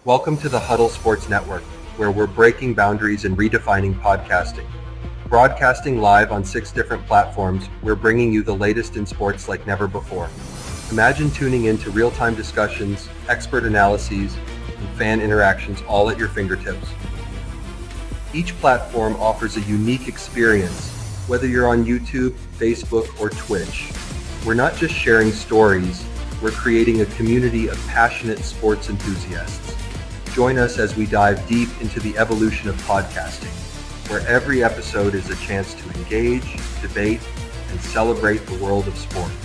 Welcome to the Huddle Sports Network, where we're breaking boundaries and redefining podcasting. Broadcasting live on 6 different platforms, we're bringing you the latest in sports like never before. Imagine tuning into real-time discussions, expert analyses, and fan interactions all at your fingertips. Each platform offers a unique experience, whether you're on YouTube, Facebook, or Twitch. We're not just sharing stories, we're creating a community of passionate sports enthusiasts. Join us as we dive deep into the evolution of podcasting, where every episode is a chance to engage, debate, and celebrate the world of sports.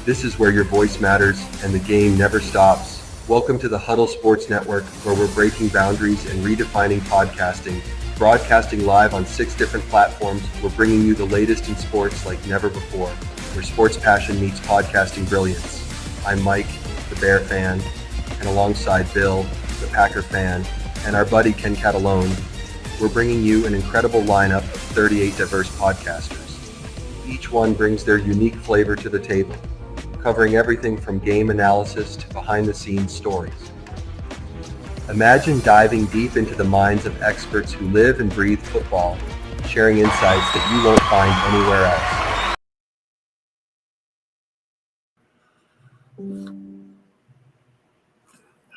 This is where your voice matters and the game never stops. Welcome to the Huddle Sports Network, where we're breaking boundaries and redefining podcasting. Broadcasting live on 6 different platforms, we're bringing you the latest in sports like never before, where sports passion meets podcasting brilliance. I'm Mike, the Bear fan, and alongside Bill, the Packer fan, and our buddy Ken Catalone, we're bringing you an incredible lineup of 38 diverse podcasters. Each one brings their unique flavor to the table, covering everything from game analysis to behind-the-scenes stories. Imagine diving deep into the minds of experts who live and breathe football, sharing insights that you won't find anywhere else.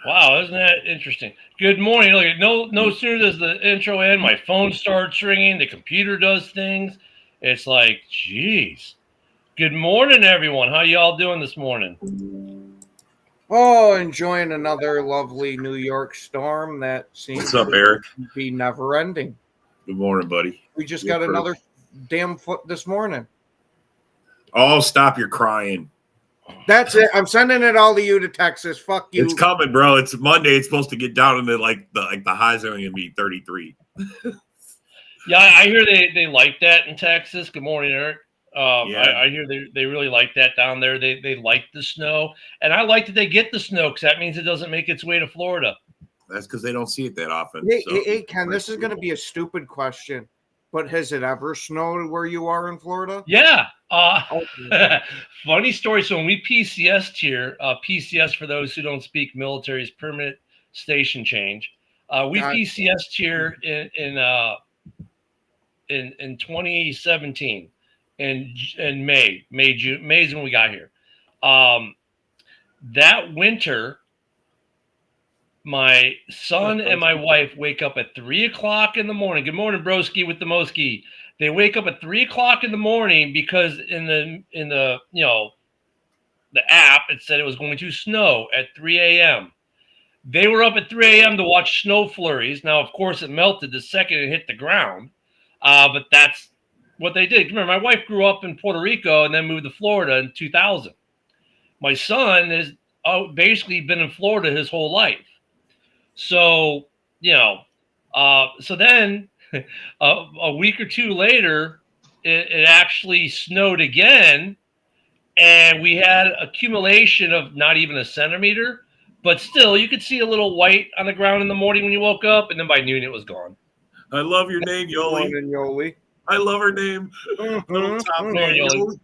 Wow, isn't that interesting? Good morning. Look, no sooner does the intro end, my phone starts ringing, the computer does things. It's like, geez. Good morning, everyone. How y'all doing this morning? Oh, enjoying another lovely New York storm that seems What's up, Eric? to be never ending. Good morning, buddy. We just got another damn foot this morning. Oh, stop your crying. That's it. I'm sending it all to you to Texas. Fuck you. It's coming, bro. It's Monday. It's supposed to get down into the highs are only gonna be 33. Yeah, I hear they like that in Texas. Good morning, Eric. Yeah. I hear they really like that down there. They like the snow, and I like that they get the snow because that means it doesn't make its way to Florida. That's because they don't see it that often. Hey, Ken, this is going to be a stupid question, but has it ever snowed where you are in Florida? Yeah. Funny story. So when we PCS'd here, PCS for those who don't speak military is permanent station change. We PCS'd here in 2017 in May is when we got here. That winter, my son and my wife wake up at 3:00 in the morning. Good morning, broski with the Moski. They wake up at 3:00 in the morning because in the the app it said it was going to snow at 3 a.m. They were up at 3 a.m. to watch snow flurries. Now, of course, it melted the second it hit the ground, but that's what they did. Remember, my wife grew up in Puerto Rico and then moved to Florida in 2000. My son has basically been in Florida his whole life. So, so then a week or two later, it actually snowed again, and we had accumulation of not even a centimeter, but still you could see a little white on the ground in the morning when you woke up, and then by noon it was gone. I love your name, Yoli. Yoli. I love her name. Little top fan, Yoli.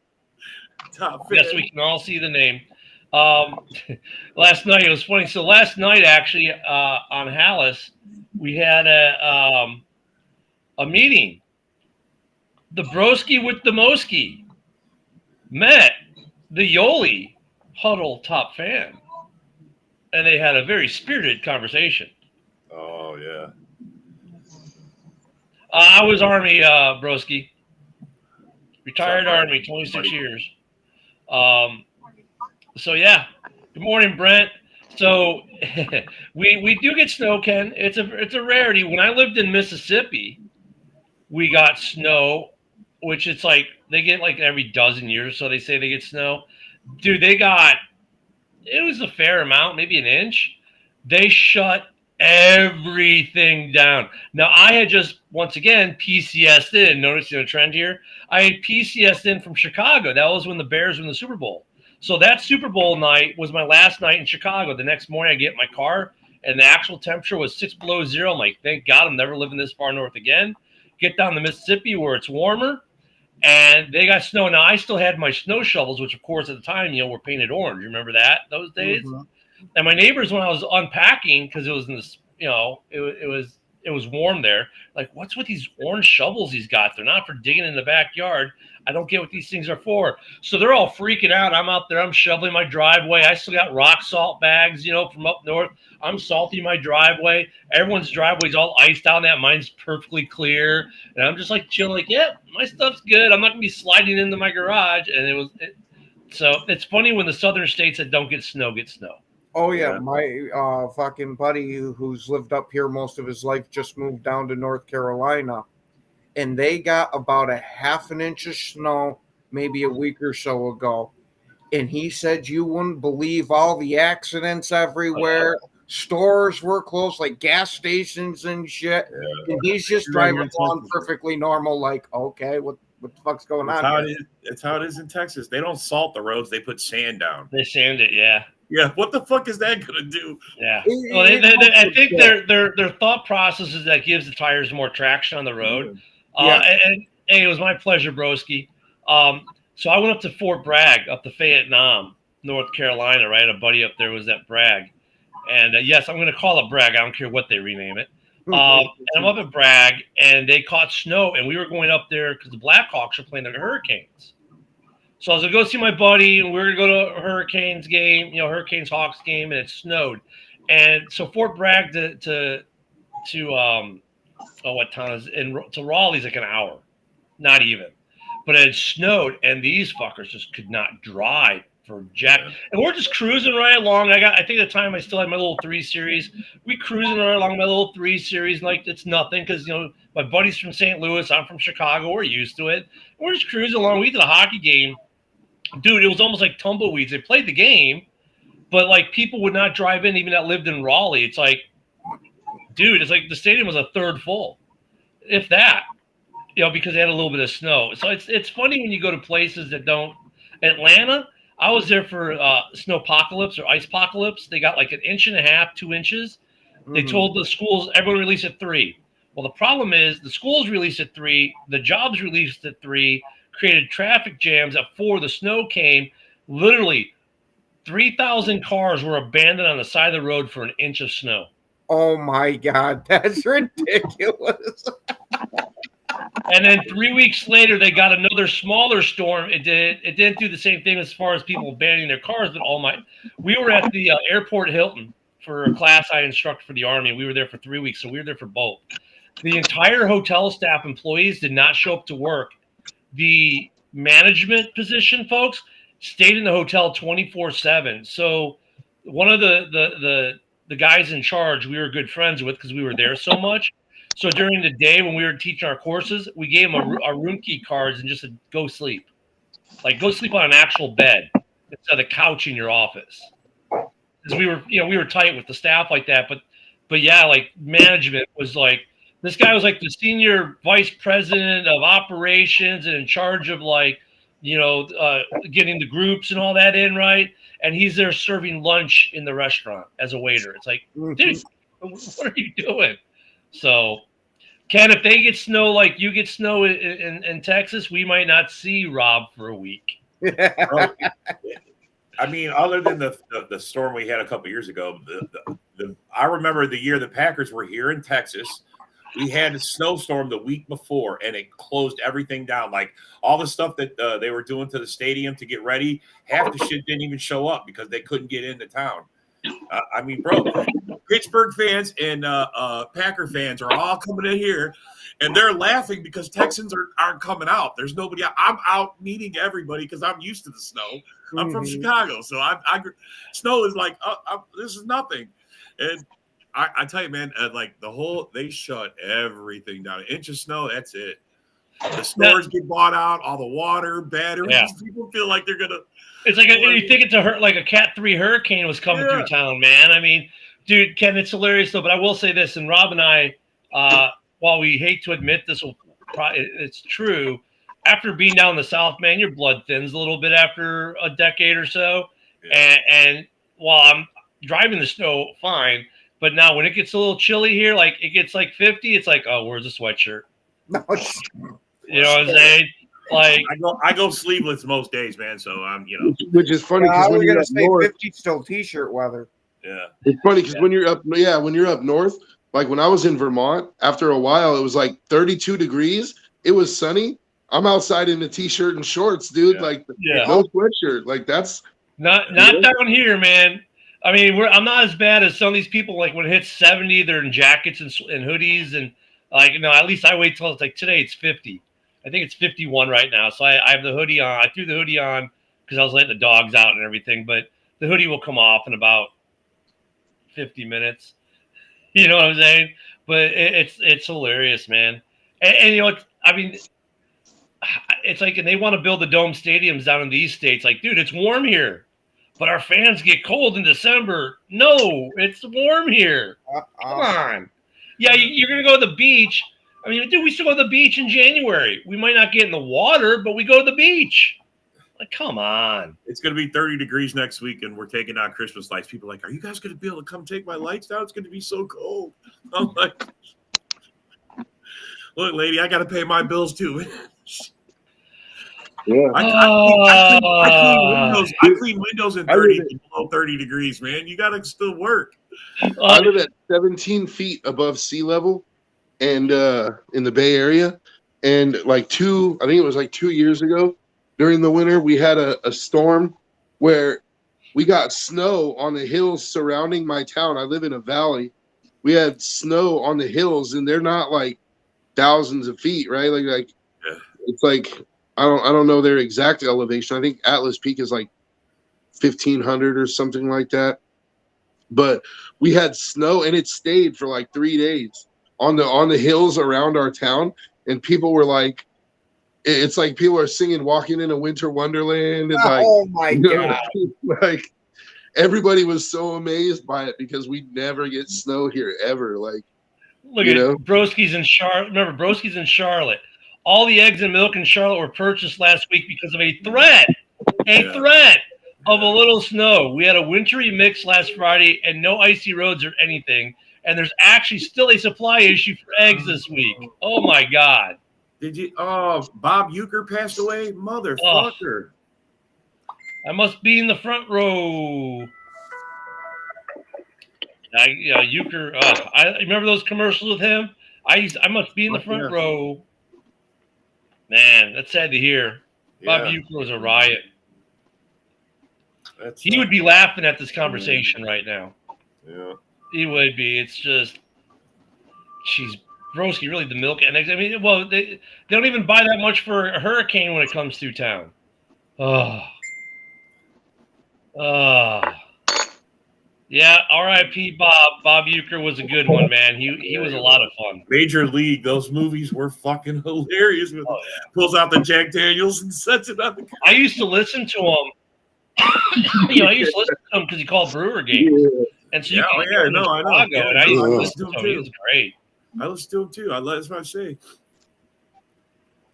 Top fan. Yes, we can all see the name. Last night it was funny. So last night, actually, on Hallis, we had a meeting. The broski with the Moski met the Yoli Huddle top fan, and they had a very spirited conversation. Oh yeah. I was Army, broski. Retired Army, 26 years. So yeah. Good morning, Brent. So we do get snow, Ken. It's a rarity. When I lived in Mississippi, we got snow, which it's like they get like every dozen years. So they say they get snow. Dude, it was a fair amount, maybe an inch. They shut everything down. Now I had just once again PCS'd in. Noticing a trend here. I had PCS'd in from Chicago. That was when the Bears were in the Super Bowl. So that Super Bowl night was my last night in Chicago. The next morning I get in my car and the actual temperature was 6 below zero. I'm like, thank God I'm never living this far north again. Get down to Mississippi where it's warmer. And they got snow. Now, I still had my snow shovels, which, of course, at the time, were painted orange. You remember that, those days? Mm-hmm. And my neighbors, when I was unpacking, because it was in this, it was warm there. Like, what's with these orange shovels he's got? They're not for digging in the backyard. I don't get what these things are for. So they're all freaking out. I'm out there. I'm shoveling my driveway. I still got rock salt bags, from up north. I'm salting my driveway. Everyone's driveway's all iced out. That mine's perfectly clear. And I'm just like chilling, like, yeah, my stuff's good. I'm not going to be sliding into my garage. And so it's funny when the southern states that don't get snow get snow. Oh yeah, my fucking buddy who's lived up here most of his life just moved down to North Carolina, and they got about a half an inch of snow maybe a week or so ago, and he said you wouldn't believe all the accidents everywhere. Stores were closed, like gas stations and shit. And he's just driving along perfectly normal, like, okay, what the fuck's going on? It's how it is in Texas. They don't salt the roads; they put sand down. They sand it, yeah. Yeah, what the fuck is that gonna do? Yeah, well, I think their thought process is that gives the tires more traction on the road. And hey, it was my pleasure, broski. So I went up to Fort Bragg, up to Fayetteville, North Carolina. Right, a buddy up there was at Bragg, and yes, I'm going to call it Bragg. I don't care what they rename it. And I'm up at Bragg, and they caught snow, and we were going up there because the Blackhawks are playing the Hurricanes. So I was going to go see my buddy, and we were going to go to a Hurricanes game, Hurricanes-Hawks game, and it snowed. And so Fort Bragg to what town is to Raleigh's like an hour, not even. But it had snowed, and these fuckers just could not drive for jack. And we're just cruising right along. I think at the time I still had my little 3 Series. We cruising right along my little 3 Series, like it's nothing because my buddy's from St. Louis, I'm from Chicago, we're used to it. And we're just cruising along. We did a hockey game. Dude, it was almost like tumbleweeds. They played the game, but like people would not drive in, even that lived in Raleigh. It's like, dude, it's like the stadium was a third full, if that, because they had a little bit of snow. So it's funny when you go to places that don't. Atlanta, I was there for snowpocalypse or icepocalypse. They got like 1.5 inches, 2 inches. They told the schools everyone released at 3. Well, the problem is the schools released at 3, the jobs released at 3. Created traffic jams at 4. The snow came. Literally, 3,000 cars were abandoned on the side of the road for 1 inch of snow. Oh my God, that's ridiculous. And then 3 weeks later, they got another smaller storm. It didn't do the same thing as far as people abandoning their cars, but we were at the airport Hilton for a class I instructed for the Army. We were there for 3 weeks, so we were there for both. The entire hotel staff employees did not show up to work. The management position folks stayed in the hotel 24/7. So one of the guys in charge we were good friends with because we were there so much. So during the day when we were teaching our courses, we gave them our room key cards and just said, go sleep. Like go sleep on an actual bed instead of the couch in your office. Because we were tight with the staff like that. But yeah, like management was like, this guy was like the senior vice president of operations and in charge of getting the groups and all that in, right? And he's there serving lunch in the restaurant as a waiter. It's like, dude, what are you doing? So, Ken, if they get snow like you get snow in Texas, we might not see Rob for a week. I mean, other than the storm we had a couple years ago, I remember the year the Packers were here in Texas. We had a snowstorm the week before, and it closed everything down. Like all the stuff that they were doing to the stadium to get ready, half the shit didn't even show up because they couldn't get into town. I mean, bro, Pittsburgh fans and Packer fans are all coming in here, and they're laughing because Texans aren't coming out. There's nobody out. I'm out meeting everybody because I'm used to the snow. I'm from Chicago, so I snow is like this is nothing. And I tell you, man, they shut everything down. 1 inch of snow, that's it. The stores get bought out, all the water, batteries. Yeah. People feel like they're gonna. It's like you think it's like a Cat 3 hurricane was coming through town, man. I mean, dude, Ken, it's hilarious though. But I will say this, and Rob and I, while we hate to admit this, it's true. After being down in the South, man, your blood thins a little bit after a decade or so. Yeah. And while I'm driving the snow, fine. But now when it gets a little chilly here, like it gets like 50, it's like, oh, where's the sweatshirt? You know what I'm saying? Like I go sleeveless most days, man. So I'm, which is funny because we're gonna say 50 still t-shirt weather. Yeah. It's funny because when you're up north, like when I was in Vermont, after a while, it was like 32 degrees. It was sunny. I'm outside in a t-shirt and shorts, dude. Yeah. Like, Yeah. no sweatshirt. Like that's Not down here, man. I mean, I'm not as bad as some of these people. Like when it hits 70, they're in jackets and hoodies, and like at least I wait till it's like today. It's 50. I think it's 51 right now. So I have the hoodie on. I threw the hoodie on because I was letting the dogs out and everything. But the hoodie will come off in about 50 minutes. You know what I'm saying? But it's hilarious, man. And I mean, it's like, and they want to build the dome stadiums down in these states. Like, dude, it's warm here, but our fans get cold in December. No, it's warm here. Come on. Yeah, you're gonna go to the beach. I mean, dude, we still go to the beach in January. We might not get in the water, but we go to the beach. Like, come on. It's going to be 30 degrees next week, and we're taking down Christmas lights. People are like, are you guys going to be able to come take my lights down? It's going to be so cold. I'm like, look, lady, I got to pay my bills too. yeah. I clean windows in 30 below 30 degrees, man. You got to still work. I live at 17 feet above sea level, and in the Bay Area, and I think it was like 2 years ago. During the winter, we had a storm where we got snow on the hills surrounding my town. I live in a valley. We had snow on the hills, and they're not like thousands of feet, right? Like it's like I don't know their exact elevation. I think Atlas Peak is like 1,500 or something like that. But we had snow, and it stayed for like 3 days on the hills around our town, and people were like. It's like people are singing "Walking in a Winter Wonderland," and like, oh my god, like everybody was so amazed by it because we never get snow here ever. Like, look at Broski's in Charlotte. Remember, Broski's in Charlotte. All the eggs and milk in Charlotte were purchased last week because of a threat of a little snow. We had a wintry mix last Friday and no icy roads or anything. And there's actually still a supply issue for eggs this week. Oh my god. Did you? Oh, Bob Euchre passed away, motherfucker. I must be in the front row. Euchre. I remember those commercials with him. I must be in the front row. Man, that's sad to hear. Bob Euchre was a riot. He would be laughing at this conversation right now. Yeah, he would be. It's just, she's. Broski, really, the milk and eggs. I mean, well, they don't even buy that much for a hurricane when it comes through town. Yeah, R.I.P. Bob. Bob Euchre was a good one, man. He was a lot of fun. Major League, those movies were fucking hilarious. Pulls out the Jack Daniels and sets it up. I used to listen to him. I used to listen to him because he called Brewer games. And so I know. And I used to listen to him. He was great. I listened to him too. That's what I say.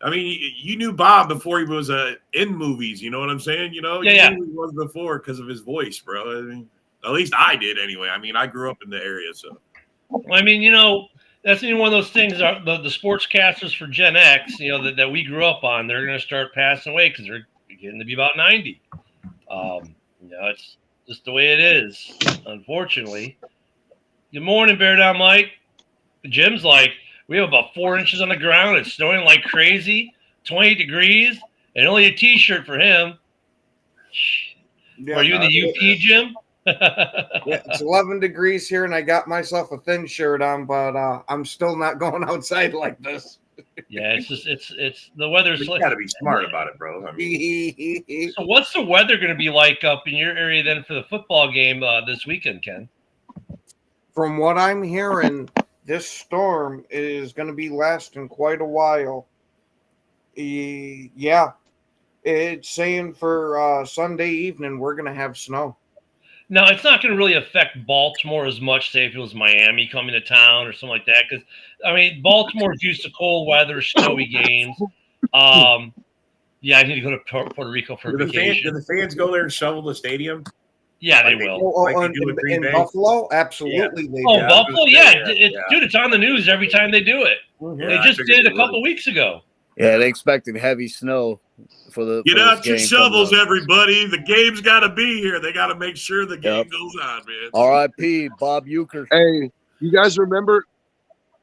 I mean, you knew Bob before he was in movies. You know what I'm saying? You knew who he was before because of his voice, bro. I mean, at least I did anyway. I mean, I grew up in the area, so. I mean, that's one of those things. The sportscasters for Gen X, that we grew up on, they're going to start passing away because they're getting to be about 90. It's just the way it is, unfortunately. Good morning, Bear Down Mike. Jim's like, we have about 4 inches on the ground. It's snowing like crazy, 28 degrees, and only a T-shirt for him. Are you in the UP, Jim? It's 11 degrees here, and I got myself a thin shirt on, but I'm still not going outside like this. Yeah, it's just it's the weather's. You got to be smart about it, bro. I mean. So, what's the weather going to be like up in your area then for the football game this weekend, Ken? From what I'm hearing. This storm is going to be lasting quite a while. Yeah, it's saying for Sunday evening we're going to have snow. Now, it's not going to really affect Baltimore as much, say if it was Miami coming to town or something like that. Because, I mean, Baltimore's used to cold weather, snowy games. I need to go to Puerto Rico for vacation. Do the fans go there and shovel the stadium? Yeah, they will. In Buffalo? Absolutely. Yeah. Buffalo? Yeah. Dude, it's on the news every time they do it. They just did it a couple weeks ago. Yeah, they expected heavy snow for the Get for out this your game coming shovels, up. everybody. The game's got to be here. They got to make sure the game Yep. goes on, man. R.I.P. Bob Euchre. Hey, you guys remember?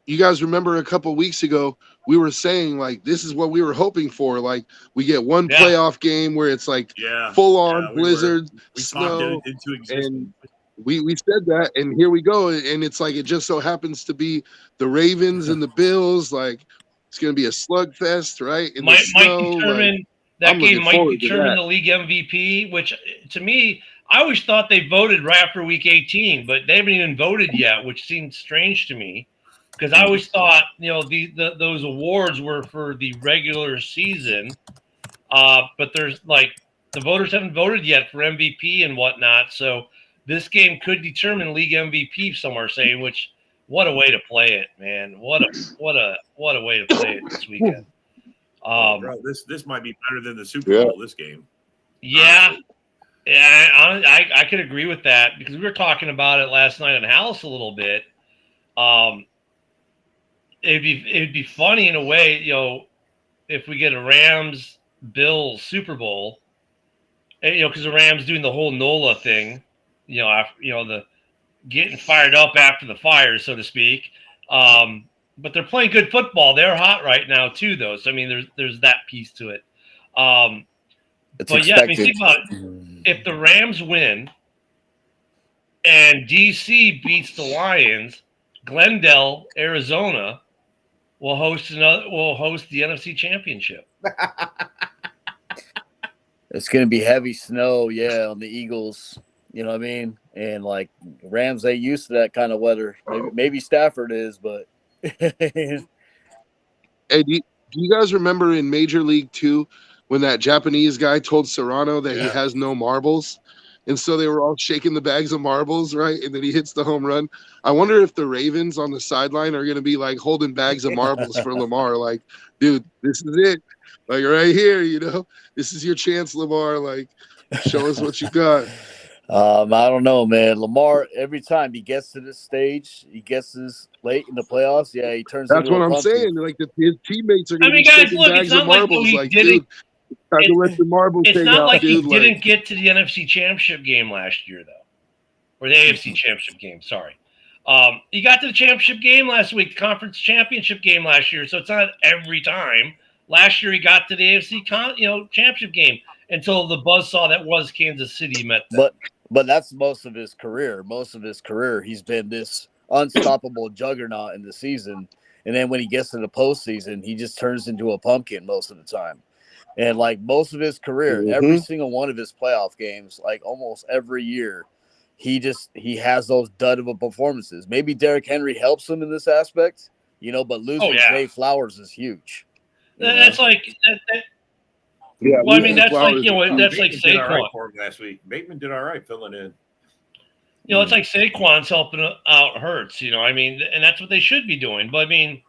You guys remember a couple weeks ago we were saying like this is what we were hoping for. Like we get one Yeah. playoff game where it's like Yeah. full on Yeah, blizzard, we talked snow, it into existence. and we said that, and here we go. And it's like it just so happens to be the Ravens and the Bills. Like it's gonna be a slugfest, right? In the Might snow. determine Like, that I'm game looking might forward to determine that. the league MVP, which to me, I always thought they voted right after week 18, but they haven't even voted yet, which seems strange to me because I always thought those awards were for the regular season, but there's like the voters haven't voted yet for MVP and whatnot, so this game could determine league MVP. Some are saying, which what a way to play it, man! What a way to play it this weekend. Bro, this might be better than the Super Bowl. This game. Yeah. Yeah, I could agree with that because we were talking about it last night in House a little bit. It'd be funny in a way, if we get a Rams Bills Super Bowl, because the Rams doing the whole NOLA thing, after, the getting fired up after the fire, so to speak. But they're playing good football. They're hot right now too, though. So I mean, there's that piece to it. It's But expected. yeah, I mean, think about it. If the Rams win and DC beats the Lions, Glendale, Arizona, will host the NFC Championship. It's going to be heavy snow, on the Eagles. You know what I mean? And like Rams, they used to that kind of weather. Maybe Stafford is, but Hey, do you guys remember in Major League 2 when that Japanese guy told Serrano that he has no marbles? And so they were all shaking the bags of marbles, right? And then he hits the home run. I wonder if the Ravens on the sideline are going to be like holding bags of marbles for Lamar. Like, dude, this is it. Like right here, this is your chance, Lamar. Like, show us what you got. I don't know, man. Lamar, every time he gets to this stage, he gets this late in the playoffs. Yeah, he turns That's into what a I'm pumpkin. saying. Like his teammates are I going to mean, be guys, shaking look, bags it's of not like marbles. he Like, didn't. dude, time to let the marbles It's take not out, like dude. he didn't get to the NFC Championship game last year, though, or the AFC Championship game. Sorry, he got to the championship game last week, the conference championship game last year. So it's not every time. Last year he got to the AFC championship game until the buzzsaw that was Kansas City met them. But that's most of his career. Most of his career, he's been this unstoppable juggernaut in the season. And then when he gets to the postseason, he just turns into a pumpkin most of the time. And like most of his career, every single one of his playoff games, like almost every year, he has those dud of a performances. Maybe Derrick Henry helps him in this aspect, but losing Zay Flowers is huge. That's like that. Yeah, well, I mean, that's like that's like Bateman did all right Saquon. for him last week. Bateman did all right filling in. It's like Saquon's helping out Hurts. I mean, and that's what they should be doing. But I mean,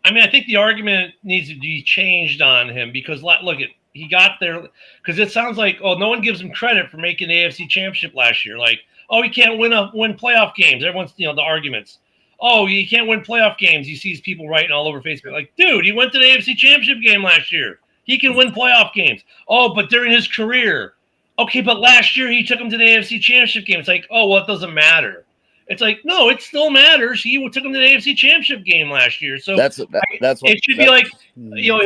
I think the argument needs to be changed on him because look at he got there because it sounds like no one gives him credit for making the AFC Championship last year. Like he can't win playoff games. Everyone's the arguments. Oh, he can't win playoff games. He sees people writing all over Facebook like, dude, he went to the AFC Championship game last year. He can win playoff games. Oh, but during his career. Okay, but last year he took him to the AFC Championship game. It's like, it doesn't matter. It's like, no, it still matters. He took him to the AFC Championship game last year. So that's what it should be like,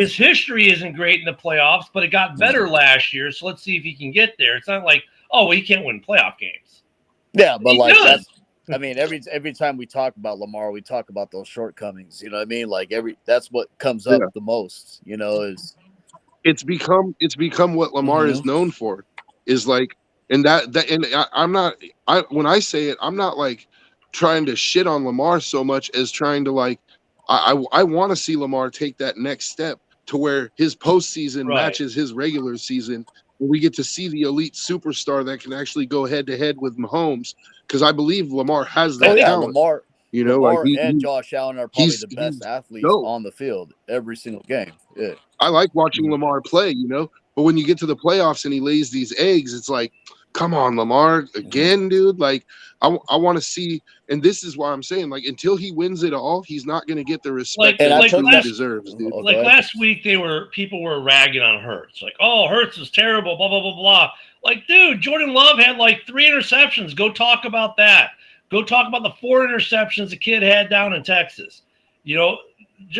his history isn't great in the playoffs, but it got better last year. So let's see if he can get there. It's not like, he can't win playoff games. Yeah, but he does. Every time we talk about Lamar, we talk about those shortcomings. You know what I mean? Like that's what comes up the most. Is it's become what Lamar is known for, is like, and when I say it, I'm not like trying to shit on Lamar so much as trying to like, I want to see Lamar take that next step to where his postseason matches his regular season. And we get to see the elite superstar that can actually go head to head with Mahomes, because I believe Lamar has that talent. Lamar and Josh Allen are probably the best athletes on the field every single game. Yeah. I like watching Lamar play, but when you get to the playoffs and he lays these eggs, it's like, come on, Lamar, again, dude. Like, I want to see, and this is why I'm saying, like, until he wins it all, he's not going to get the respect that he truly deserves, dude. Like last week, people were ragging on Hurts, like, oh, Hurts is terrible, blah blah blah blah. Like, dude, Jordan Love had like 3 interceptions. Go talk about that. Go talk about the 4 interceptions the kid had down in Texas. You know,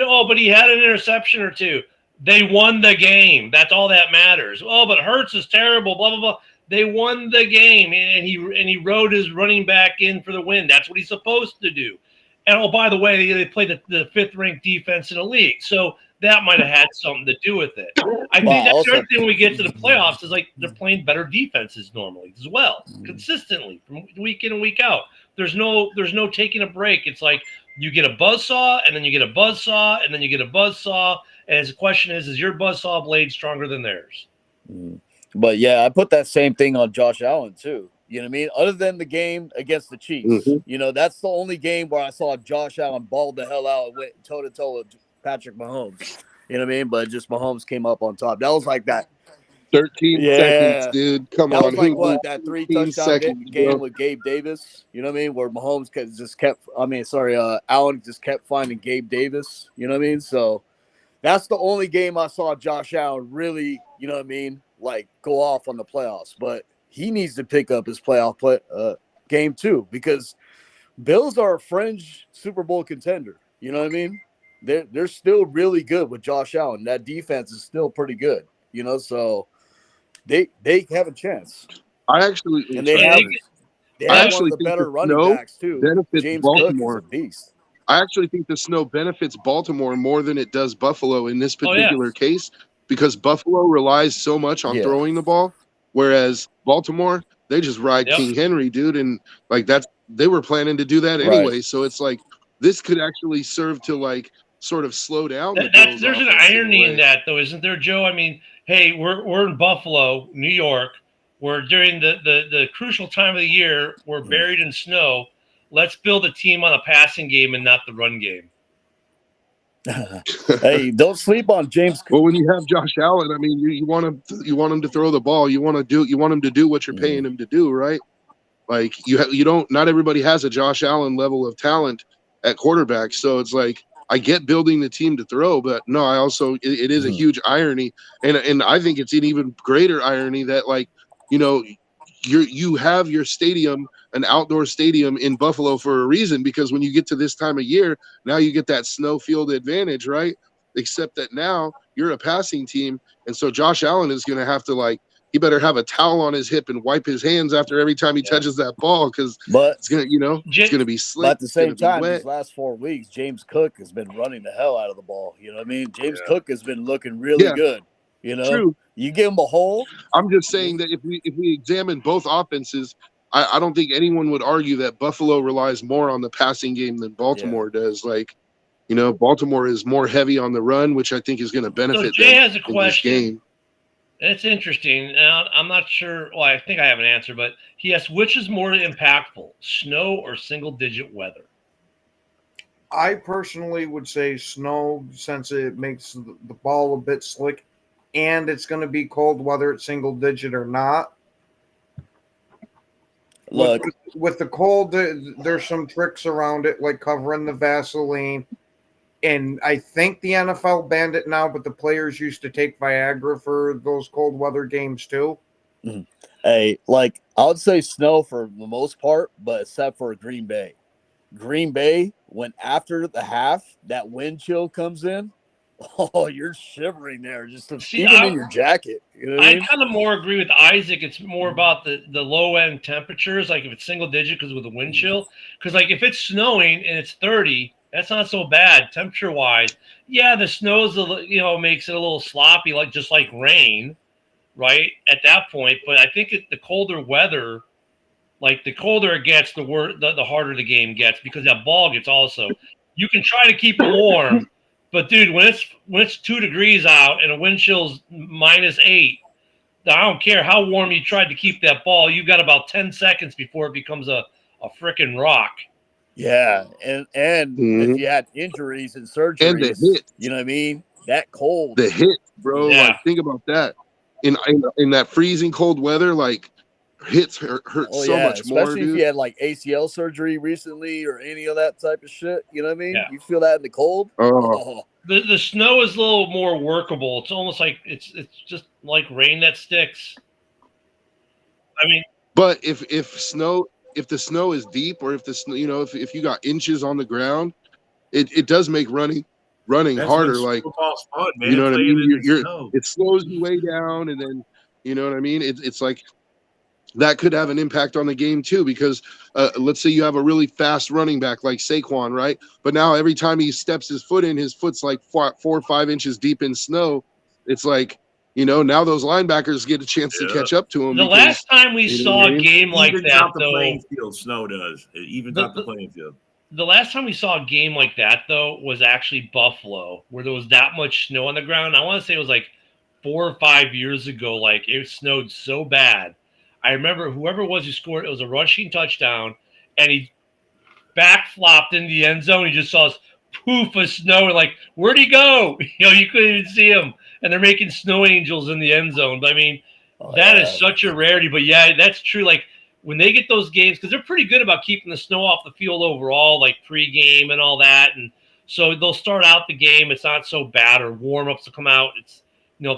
oh, but he had an interception or 2. They won the game. That's all that matters. Oh, but Hurts is terrible, blah blah blah. They won the game, and he rode his running back in for the win. That's what he's supposed to do. And, oh, by the way, they played the 5th-ranked defense in the league, so that might have had something to do with it. I think that's the other thing when we get to the playoffs is, like, they're playing better defenses normally as well, consistently from week in and week out. There's no taking a break. It's like you get a buzzsaw, and then you get a buzzsaw, and then you get a buzzsaw, and the question is your buzzsaw blade stronger than theirs? But yeah, I put that same thing on Josh Allen too. You know what I mean? Other than the game against the Chiefs, you know, that's the only game where I saw Josh Allen ball the hell out and went toe to toe with Patrick Mahomes. You know what I mean? But just Mahomes came up on top. That was like that 13 seconds, dude. Come that on. was like what, that 3 touchdown game bro. with Gabe Davis. You know what I mean? Where Mahomes Allen just kept finding Gabe Davis. You know what I mean? So that's the only game I saw Josh Allen really, you know what I mean, like go off on the playoffs. But he needs to pick up his playoff game too, because Bills are a fringe Super Bowl contender. You know what I mean? They're still really good with Josh Allen. That defense is still pretty good. You know, so they have a chance. I actually and they have one of the better running backs too. Benefits James Baltimore. Cook is a beast. I actually think the snow benefits Baltimore more than it does Buffalo in this particular case, because Buffalo relies so much on throwing the ball, whereas Baltimore, they just ride King Henry, dude, and like they were planning to do that anyway. Right. So it's like this could actually serve to like sort of slow down. There's an irony in that, though, isn't there, Joe? I mean, hey, we're in Buffalo, New York. We're during the crucial time of the year. We're buried in snow. Let's build a team on a passing game and not the run game. Hey, don't sleep on James. Well, when you have Josh Allen, I mean, you want him to throw the ball. You want him to do what you're paying him to do, right? Like you don't. Not everybody has a Josh Allen level of talent at quarterback, so it's like I get building the team to throw, but no, I also it is a huge irony, and I think it's an even greater irony that, like, you know, you have your stadium, an outdoor stadium in Buffalo for a reason, because when you get to this time of year, now you get that snow field advantage, right? Except that now you're a passing team, and so Josh Allen is going to have to, like, he better have a towel on his hip and wipe his hands after every time he touches that ball, because it's going to, you know, it's going to be slick. But at the same time, these last 4 weeks, James Cook has been running the hell out of the ball. You know what I mean? James Cook has been looking really good. You know, True. You give him a hole. I'm just saying that if we examine both offenses, I don't think anyone would argue that Buffalo relies more on the passing game than Baltimore does. Like, you know, Baltimore is more heavy on the run, which I think is going to benefit so Jay them has a question. In this game. It's interesting. Now, I'm not sure. Well, I think I have an answer, but he asks, which is more impactful, snow or single-digit weather? I personally would say snow, since it makes the ball a bit slick, and it's going to be cold whether it's single-digit or not. Look, with the cold, there's some tricks around it, like covering the Vaseline. And I think the NFL banned it now, but the players used to take Viagra for those cold weather games too. Hey, like, I would say snow for the most part, but except for Green Bay. Green Bay, when after the half, that wind chill comes in, oh, you're shivering there, just even in your jacket. You know what I mean? kind of more agree with Isaac. It's more about the low end temperatures, like if it's single digit because with the wind chill. Because like if it's snowing and it's 30, that's not so bad temperature wise. Yeah, the snow's makes it a little sloppy, like just like rain, right? At that point, but I think the colder weather, like the colder it gets, the harder the game gets, because that ball gets also. You can try to keep it warm. But dude, when it's 2 degrees out and a wind chill's -8, I don't care how warm you tried to keep that ball. You've got about 10 seconds before it becomes a frickin' rock. Yeah, and if you had injuries and surgeries, and the hit, you know what I mean? That cold, the hit, bro. Yeah. Like, think about that in that freezing cold weather. Like, hits hurt Oh so yeah, much more, especially if dude. you had like ACL surgery recently or any of that type of shit. You know what I mean? Yeah. You feel that in the cold. Oh, Oh, The snow is a little more workable. It's almost like it's just like rain that sticks. I mean, but if the snow is deep, or if the snow, if you got inches on the ground, it does make running That's when harder. Like, snowball's fun, you man. know what I Playing mean? in the You're snow. it slows you way down, and then you know what I mean. It's like that could have an impact on the game too, because let's say you have a really fast running back like Saquon, right? But now every time he steps his foot in, his foot's like 4 or 5 inches deep in snow. It's like, now those linebackers get a chance to Yeah. catch up to him. the Because, last time we you know saw what I a mean? game like Evens that, out the though, playing field. Snow does. It evens The- out the playing field. the last time we saw a game like that, though, was actually Buffalo, where there was that much snow on the ground. I want to say it was like 4 or 5 years ago. Like, it snowed so bad. I remember whoever it was who scored, it was a rushing touchdown, and he back flopped in the end zone. He just saw this poof of snow. And like, where'd he go? You couldn't even see him. And they're making snow angels in the end zone. But I mean, that is such a rarity. But yeah, that's true. Like, when they get those games, because they're pretty good about keeping the snow off the field overall, like pregame and all that. And so they'll start out the game. It's not so bad, or warm ups will come out. It's,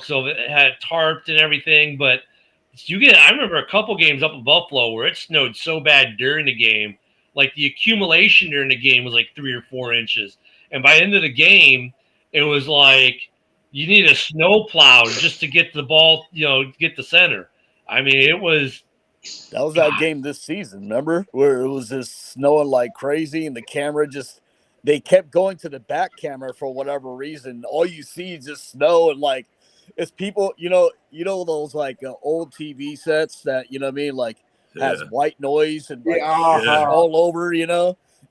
so it had tarped and everything. But I remember a couple games up in Buffalo where it snowed so bad during the game. Like, the accumulation during the game was like 3 or 4 inches. And by the end of the game, it was like you need a snow plow just to get the ball, get the center. I mean, it was. that was that game this season. Remember where it was just snowing like crazy, and the camera they kept going to the back camera for whatever reason. All you see is just snow, and like it's people. Those like old TV sets that you know what I mean, like has white noise and like all over,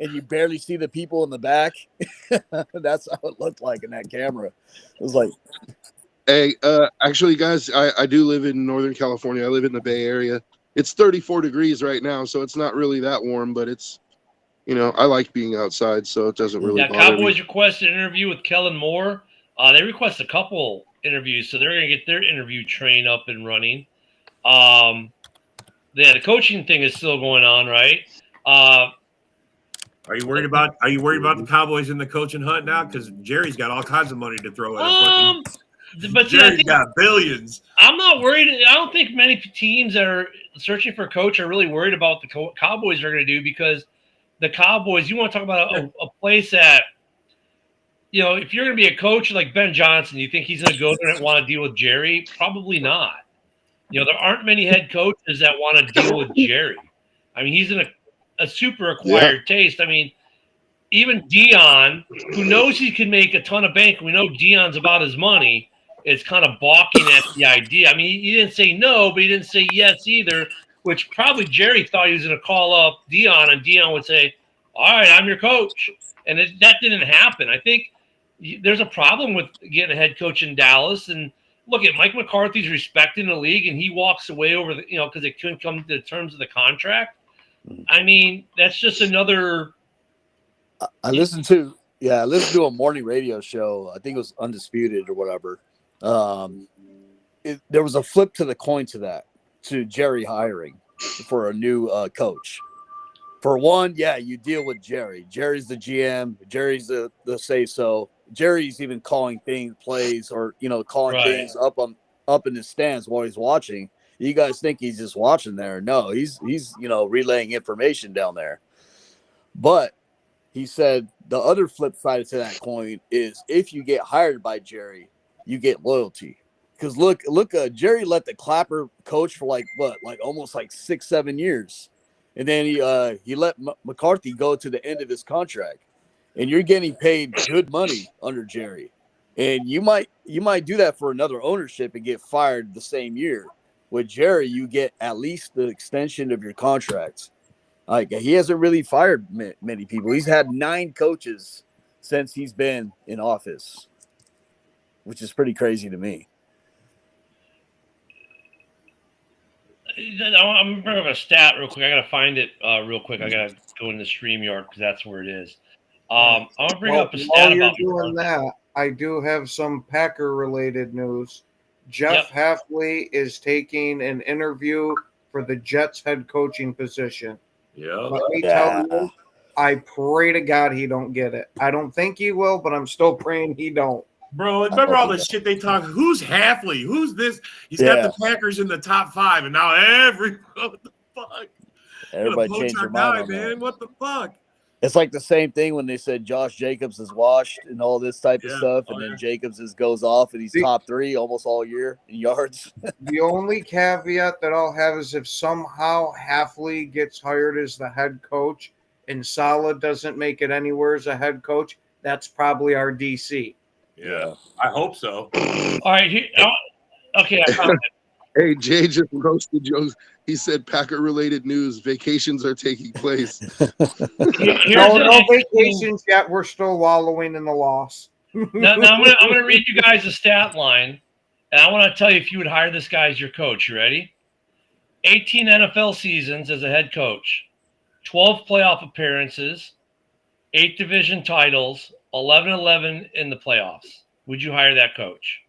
and you barely see the people in the back. That's how it looked like in that camera. It was like, Hey, actually, guys, I do live in Northern California. I live in the Bay Area. It's 34 degrees right now, so it's not really that warm, but it's, I like being outside, so it doesn't really bother Cowboys me. requested an interview with Kellen Moore. They requested a couple interviews, so they're going to get their interview train up and running. The coaching thing is still going on, right? Are you worried about the Cowboys in the coaching hunt now? Because Jerry's got all kinds of money to throw at him. But Jerry's got billions. I'm not worried. I don't think many teams that are searching for a coach are really worried about the Cowboys are going to do, because the Cowboys, you want to talk about a place that, if you're going to be a coach like Ben Johnson, you think he's going to go there and want to deal with Jerry? Probably not. There aren't many head coaches that want to deal with Jerry. I mean, he's in a super acquired taste. I mean, even Dion, who knows he can make a ton of bank, we know Dion's about his money, is kind of balking at the idea. I mean, he didn't say no, but he didn't say yes either, which probably Jerry thought he was going to call up Dion, and Dion would say, all right, I'm your coach. And that didn't happen. I think there's a problem with getting a head coach in Dallas. And look at Mike McCarthy's respected in the league, and he walks away over because it couldn't come to the terms of the contract. I mean, that's just another. I listened to a morning radio show. I think it was Undisputed or whatever. There was a flip to the coin to Jerry hiring for a new coach. For one, you deal with Jerry. Jerry's the GM. Jerry's the say so. Jerry's even calling plays, or calling things up in the stands while he's watching. You guys think he's just watching there? No, he's relaying information down there. But he said the other flip side to that coin is if you get hired by Jerry, you get loyalty. Because look, Jerry let the Clapper coach for almost 6-7 years, and then he let McCarthy go to the end of his contract, and you're getting paid good money under Jerry, and you might do that for another ownership and get fired the same year. With Jerry, you get at least the extension of your contracts. Like, he hasn't really fired many people. He's had 9 coaches since he's been in office, which is pretty crazy to me. I'm going to bring up a stat real quick. I got to find it real quick. I got to go into StreamYard because that's where it is. I'm going to bring up a stat while about you're doing that, I do have some Packer-related news. Jeff Hafley is taking an interview for the Jets head coaching position. Yeah. Let me tell you, I pray to God he don't get it. I don't think he will, but I'm still praying he don't. Bro, remember all the shit they talk? Who's Halfley? Who's this? He's got the Packers in the top 5, and now what the fuck? Everybody changed their mind on man. that. What the fuck? It's like the same thing when they said Josh Jacobs is washed and all this type of stuff, and then yeah. Jacobs goes off and he's top 3 almost all year in yards. The only caveat that I'll have is if somehow Halfley gets hired as the head coach and Saleh doesn't make it anywhere as a head coach, that's probably our DC. Yeah, I hope so. All right. Okay, I found it. Hey, Jay just roasted Joe. He said Packer-related news. Vacations are taking place. No vacations yet. We're still wallowing in the loss. Now I'm gonna read you guys a stat line, and I want to tell you if you would hire this guy as your coach. You ready? 18 NFL seasons as a head coach, 12 playoff appearances, 8 division titles, 11-11 in the playoffs. Would you hire that coach?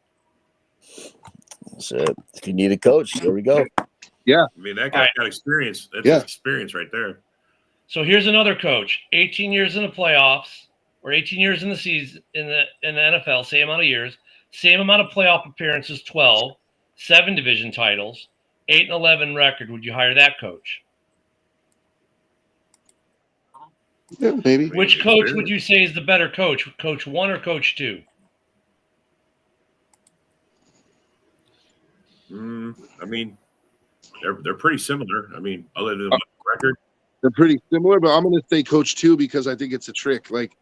That's it. If you need a coach, there we go. Yeah. I mean, that guy got experience. That's experience right there. So here's another coach, 18 years in the playoffs, or 18 years in the season in the NFL, same amount of years, same amount of playoff appearances, 12, 7 division titles, 8-11 record. Would you hire that coach? Yeah, maybe. Which coach would you say is the better coach? Coach 1 or coach 2? I mean, they're pretty similar. I mean, other than the record, they're pretty similar. But I'm going to say coach 2 because I think it's a trick. Like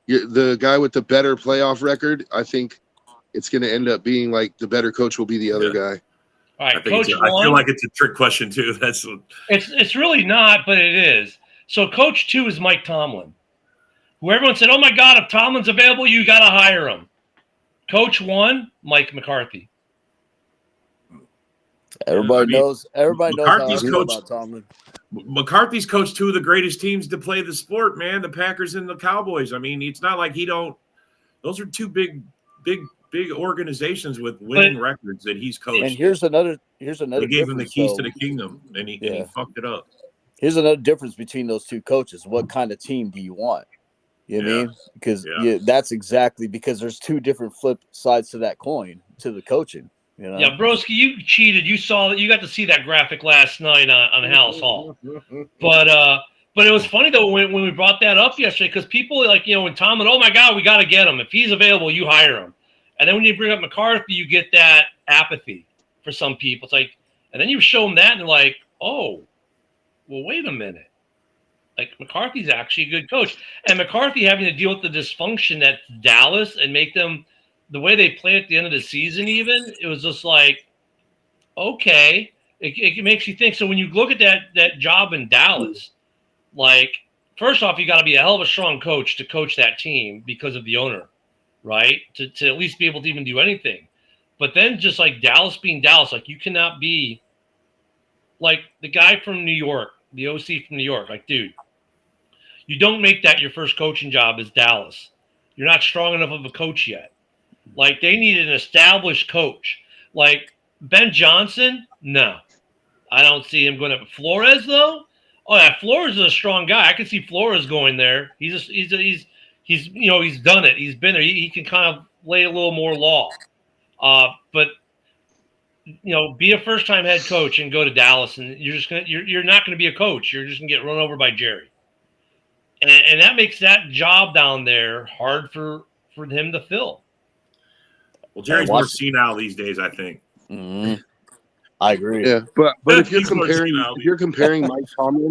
the guy with the better playoff record, I think it's going to end up being like the better coach will be the other guy. All right, I feel like it's a trick question too. That's it's really not, but it is. So coach 2 is Mike Tomlin, who everyone said, "Oh my God, if Tomlin's available, you got to hire him." Coach 1, Mike McCarthy. Everybody knows how I feel coach, about Tomlin. McCarthy's coached 2 of the greatest teams to play the sport, man. The Packers and the Cowboys. I mean, it's not like he don't. Those are 2 big organizations with winning records that he's coached. And here's another. They gave him the keys to the kingdom, and he fucked it up. Here's another difference between those 2 coaches. What kind of team do you want? You know what I mean? Because that's exactly because there's 2 different flip sides to that coin to the coaching. You know? Yeah, Broski, you cheated. You saw that. You got to see that graphic last night on House Hall. But it was funny though when we brought that up yesterday because people when Tomlin, oh my God, we got to get him. If he's available, you hire him. And then when you bring up McCarthy, you get that apathy for some people. It's like, and then you show them that and they're like, oh, well, wait a minute. Like McCarthy's actually a good coach, and McCarthy having to deal with the dysfunction at Dallas and make them. The way they play at the end of the season, even, it was just like, okay, it makes you think. So when you look at that job in Dallas, like, first off, you got to be a hell of a strong coach to coach that team because of the owner, right? To at least be able to even do anything. But then just like Dallas being Dallas, like you cannot be like the guy from New York, the OC from New York. Like, dude, you don't make that your first coaching job as Dallas. You're not strong enough of a coach yet. Like, they need an established coach. Like, Ben Johnson, no. I don't see him going up. Flores, though? Oh, yeah, Flores is a strong guy. I can see Flores going there. He's done it. He's been there. He can kind of lay a little more law. But, be a first-time head coach and go to Dallas, and you're not going to be a coach. You're just going to get run over by Jerry. And that makes that job down there hard for him to fill. Well, Jerry's more senile these days, I think. Mm-hmm. I agree. Yeah, but if you're comparing Mike Tomlin,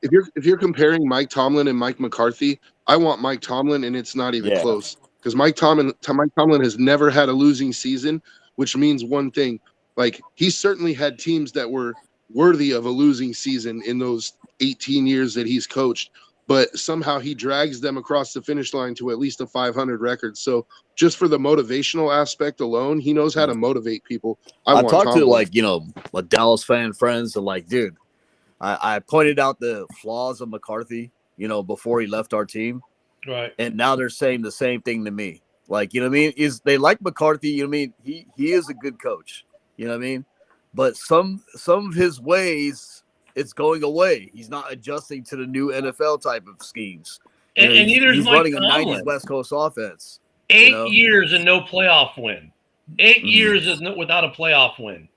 if you're comparing Mike Tomlin and Mike McCarthy, I want Mike Tomlin, and it's not even close because Mike Tomlin has never had a losing season, which means one thing: like he certainly had teams that were worthy of a losing season in those 18 years that he's coached. But somehow he drags them across the finish line to at least a 500 record. So just for the motivational aspect alone, he knows how to motivate people. I talked to my Dallas fan friends and dude, I pointed out the flaws of McCarthy, before he left our team. Right. And now they're saying the same thing to me. Like, you know what I mean? They like McCarthy, you know what I mean? He is a good coach. You know what I mean? but some of his ways, it's going away. He's not adjusting to the new NFL type of schemes. And neither is he's Mike running Tomlin. a 90s West Coast offense. 8 years and no playoff win. 8 Mhm. years without a playoff win.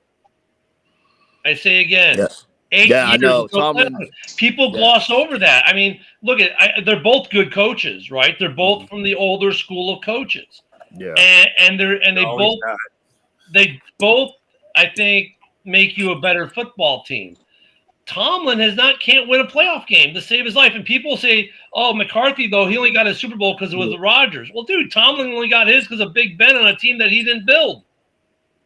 I say again. Yeah. 8 Yeah, I years. know. with no Tomlin- playoff win. People gloss over that. I mean, look they're both good coaches, right? They're both from the older school of coaches, Yeah. and they No, both he's not. they both I think make you a better football team. Tomlin can't win a playoff game to save his life. And people say, oh, McCarthy, though, he only got a Super Bowl because it was the Rodgers. Well, dude, Tomlin only got his because of Big Ben on a team that he didn't build.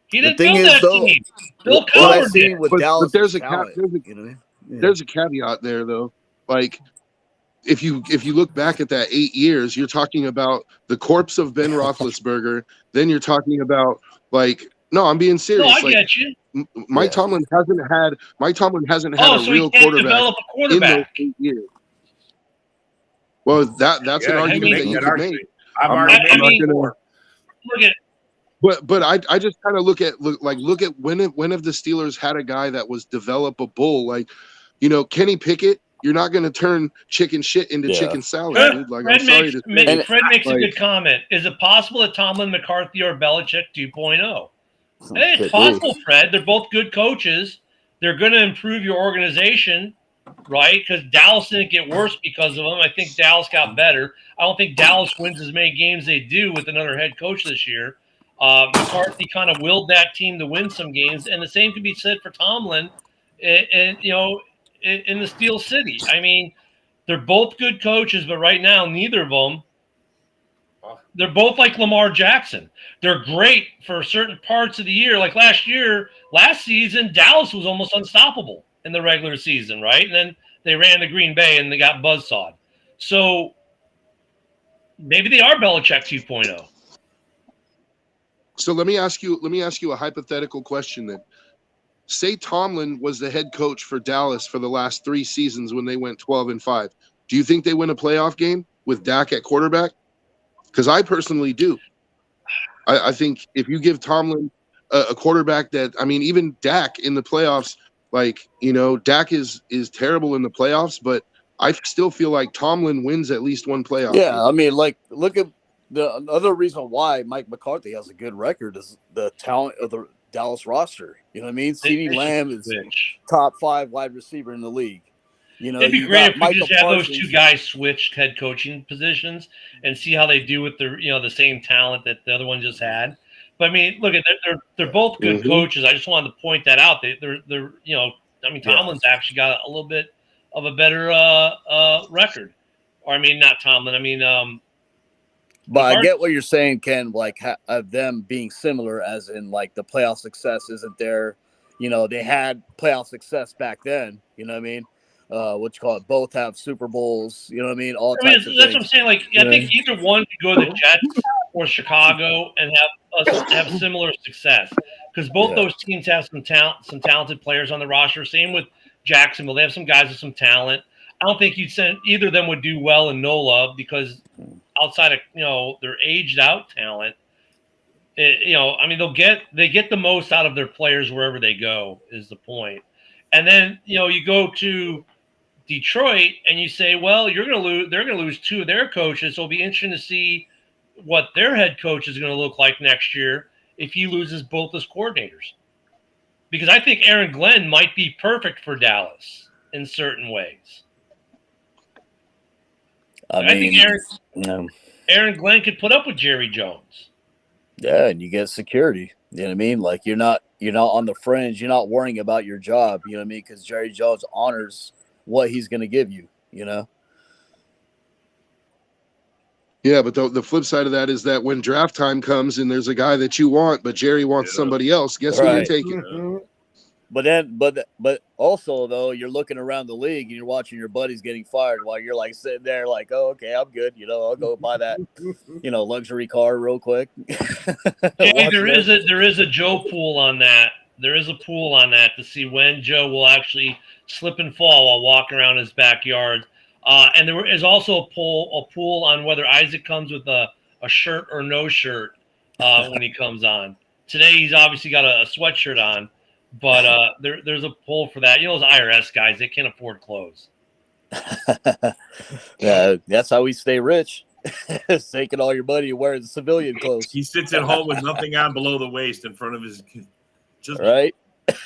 He didn't thing build is, that though, team. Bill what I've Cowher did. seen with But Dallas there's is a talent, there's a you know? Yeah. there's a caveat there though. Like if you look back at that 8 years, you're talking about the corpse of Ben Roethlisberger. Then you're talking about no, I'm being No, serious. I get you. Mike Yeah. Tomlin hasn't had Oh, a so real he can't quarterback develop a in those quarterback. 8 years. Well, that's an Yeah, you argument can that you that could argument. make. I've I'm already not- made I'm not it gonna- before. Look at But I just kind of look at when have the Steelers had a guy that was developable? Like, Kenny Pickett. You're not going to turn chicken shit into Yeah. chicken salad, Fred, dude. Like, Fred I'm sorry makes, to Ma- say. Fred makes a like- good comment. Is it possible that Tomlin, McCarthy, or Belichick 2.0? Hey, Could it's be. possible, Fred. They're both good coaches. They're going to improve your organization, right? Because Dallas didn't get worse because of them. I think Dallas got better. I don't think Dallas wins as many games they do with another head coach this year. McCarthy kind of willed that team to win some games, and the same can be said for Tomlin. And in the Steel City, I mean, they're both good coaches, but right now, neither of them. They're both like Lamar Jackson. They're great for certain parts of the year. Like last season, Dallas was almost unstoppable in the regular season, right? And then they ran to Green Bay and they got buzzsawed. So maybe they are Belichick 2.0. So let me ask you a hypothetical question then. Say Tomlin was the head coach for Dallas for the last 3 seasons when they went 12-5. Do you think they win a playoff game with Dak at quarterback? Because I personally do. I think if you give Tomlin a quarterback that, I mean, even Dak in the playoffs, Dak is terrible in the playoffs, but I still feel like Tomlin wins at least one playoff Yeah, game. I mean, look at the another reason why Mike McCarthy has a good record is the talent of the Dallas roster. You know what I mean? CeeDee Lamb is top 5 wide receiver in the league. It'd be you great got if we Michael just have those Parsons. two guys switch head coaching positions and see how they do with the same talent that the other one just had. But I mean, look at they're both good Mhm. coaches. I just wanted to point that out. They're Tomlin's actually got a little bit of a better record. Or I mean, not Tomlin. I mean, But I get what you're saying, Ken. Of them being similar, as in the playoff success isn't there. They had playoff success back then. You know what I mean? What you call it? Both have Super Bowls. You know what I mean? All types of that's what I'm things. saying. I think either one could go to the Jets or Chicago and have similar success because both those teams have some talented players on the roster. Same with Jacksonville; they have some guys with some talent. I don't think either of them would do well in NOLA because outside of their aged out talent, they get the most out of their players wherever they go is the point. And then you go to Detroit and you say, well, they're going to lose 2 of their coaches. So it'll be interesting to see what their head coach is going to look like next year if he loses both his coordinators. Because I think Aaron Glenn might be perfect for Dallas in certain ways. I think Aaron Glenn could put up with Jerry Jones. Yeah, and you get security. You know what I mean? You're not on the fringe. You're not worrying about your job. You know what I mean? Because Jerry Jones honors what he's going to give you. Yeah, but the flip side of that is that when draft time comes and there's a guy that you want, but Jerry wants somebody else, guess who you're Right. taking? Mhm. But also though, you're looking around the league and you're watching your buddies getting fired while you're sitting there oh, okay, I'm good. I'll go buy that luxury car real quick. Hey, there is a Joe pool on that. There is a pool on that to see when Joe will actually slip and fall while walking around his backyard. And there is also a pool on whether Isaac comes with a shirt or no shirt when he comes on. Today he's obviously got a sweatshirt on, But there's a pull for that. You know, those IRS guys, they can't afford clothes. Yeah, that's how we stay rich. Taking all your money and wearing civilian clothes. He sits at home with nothing on below the waist in front of his just Right?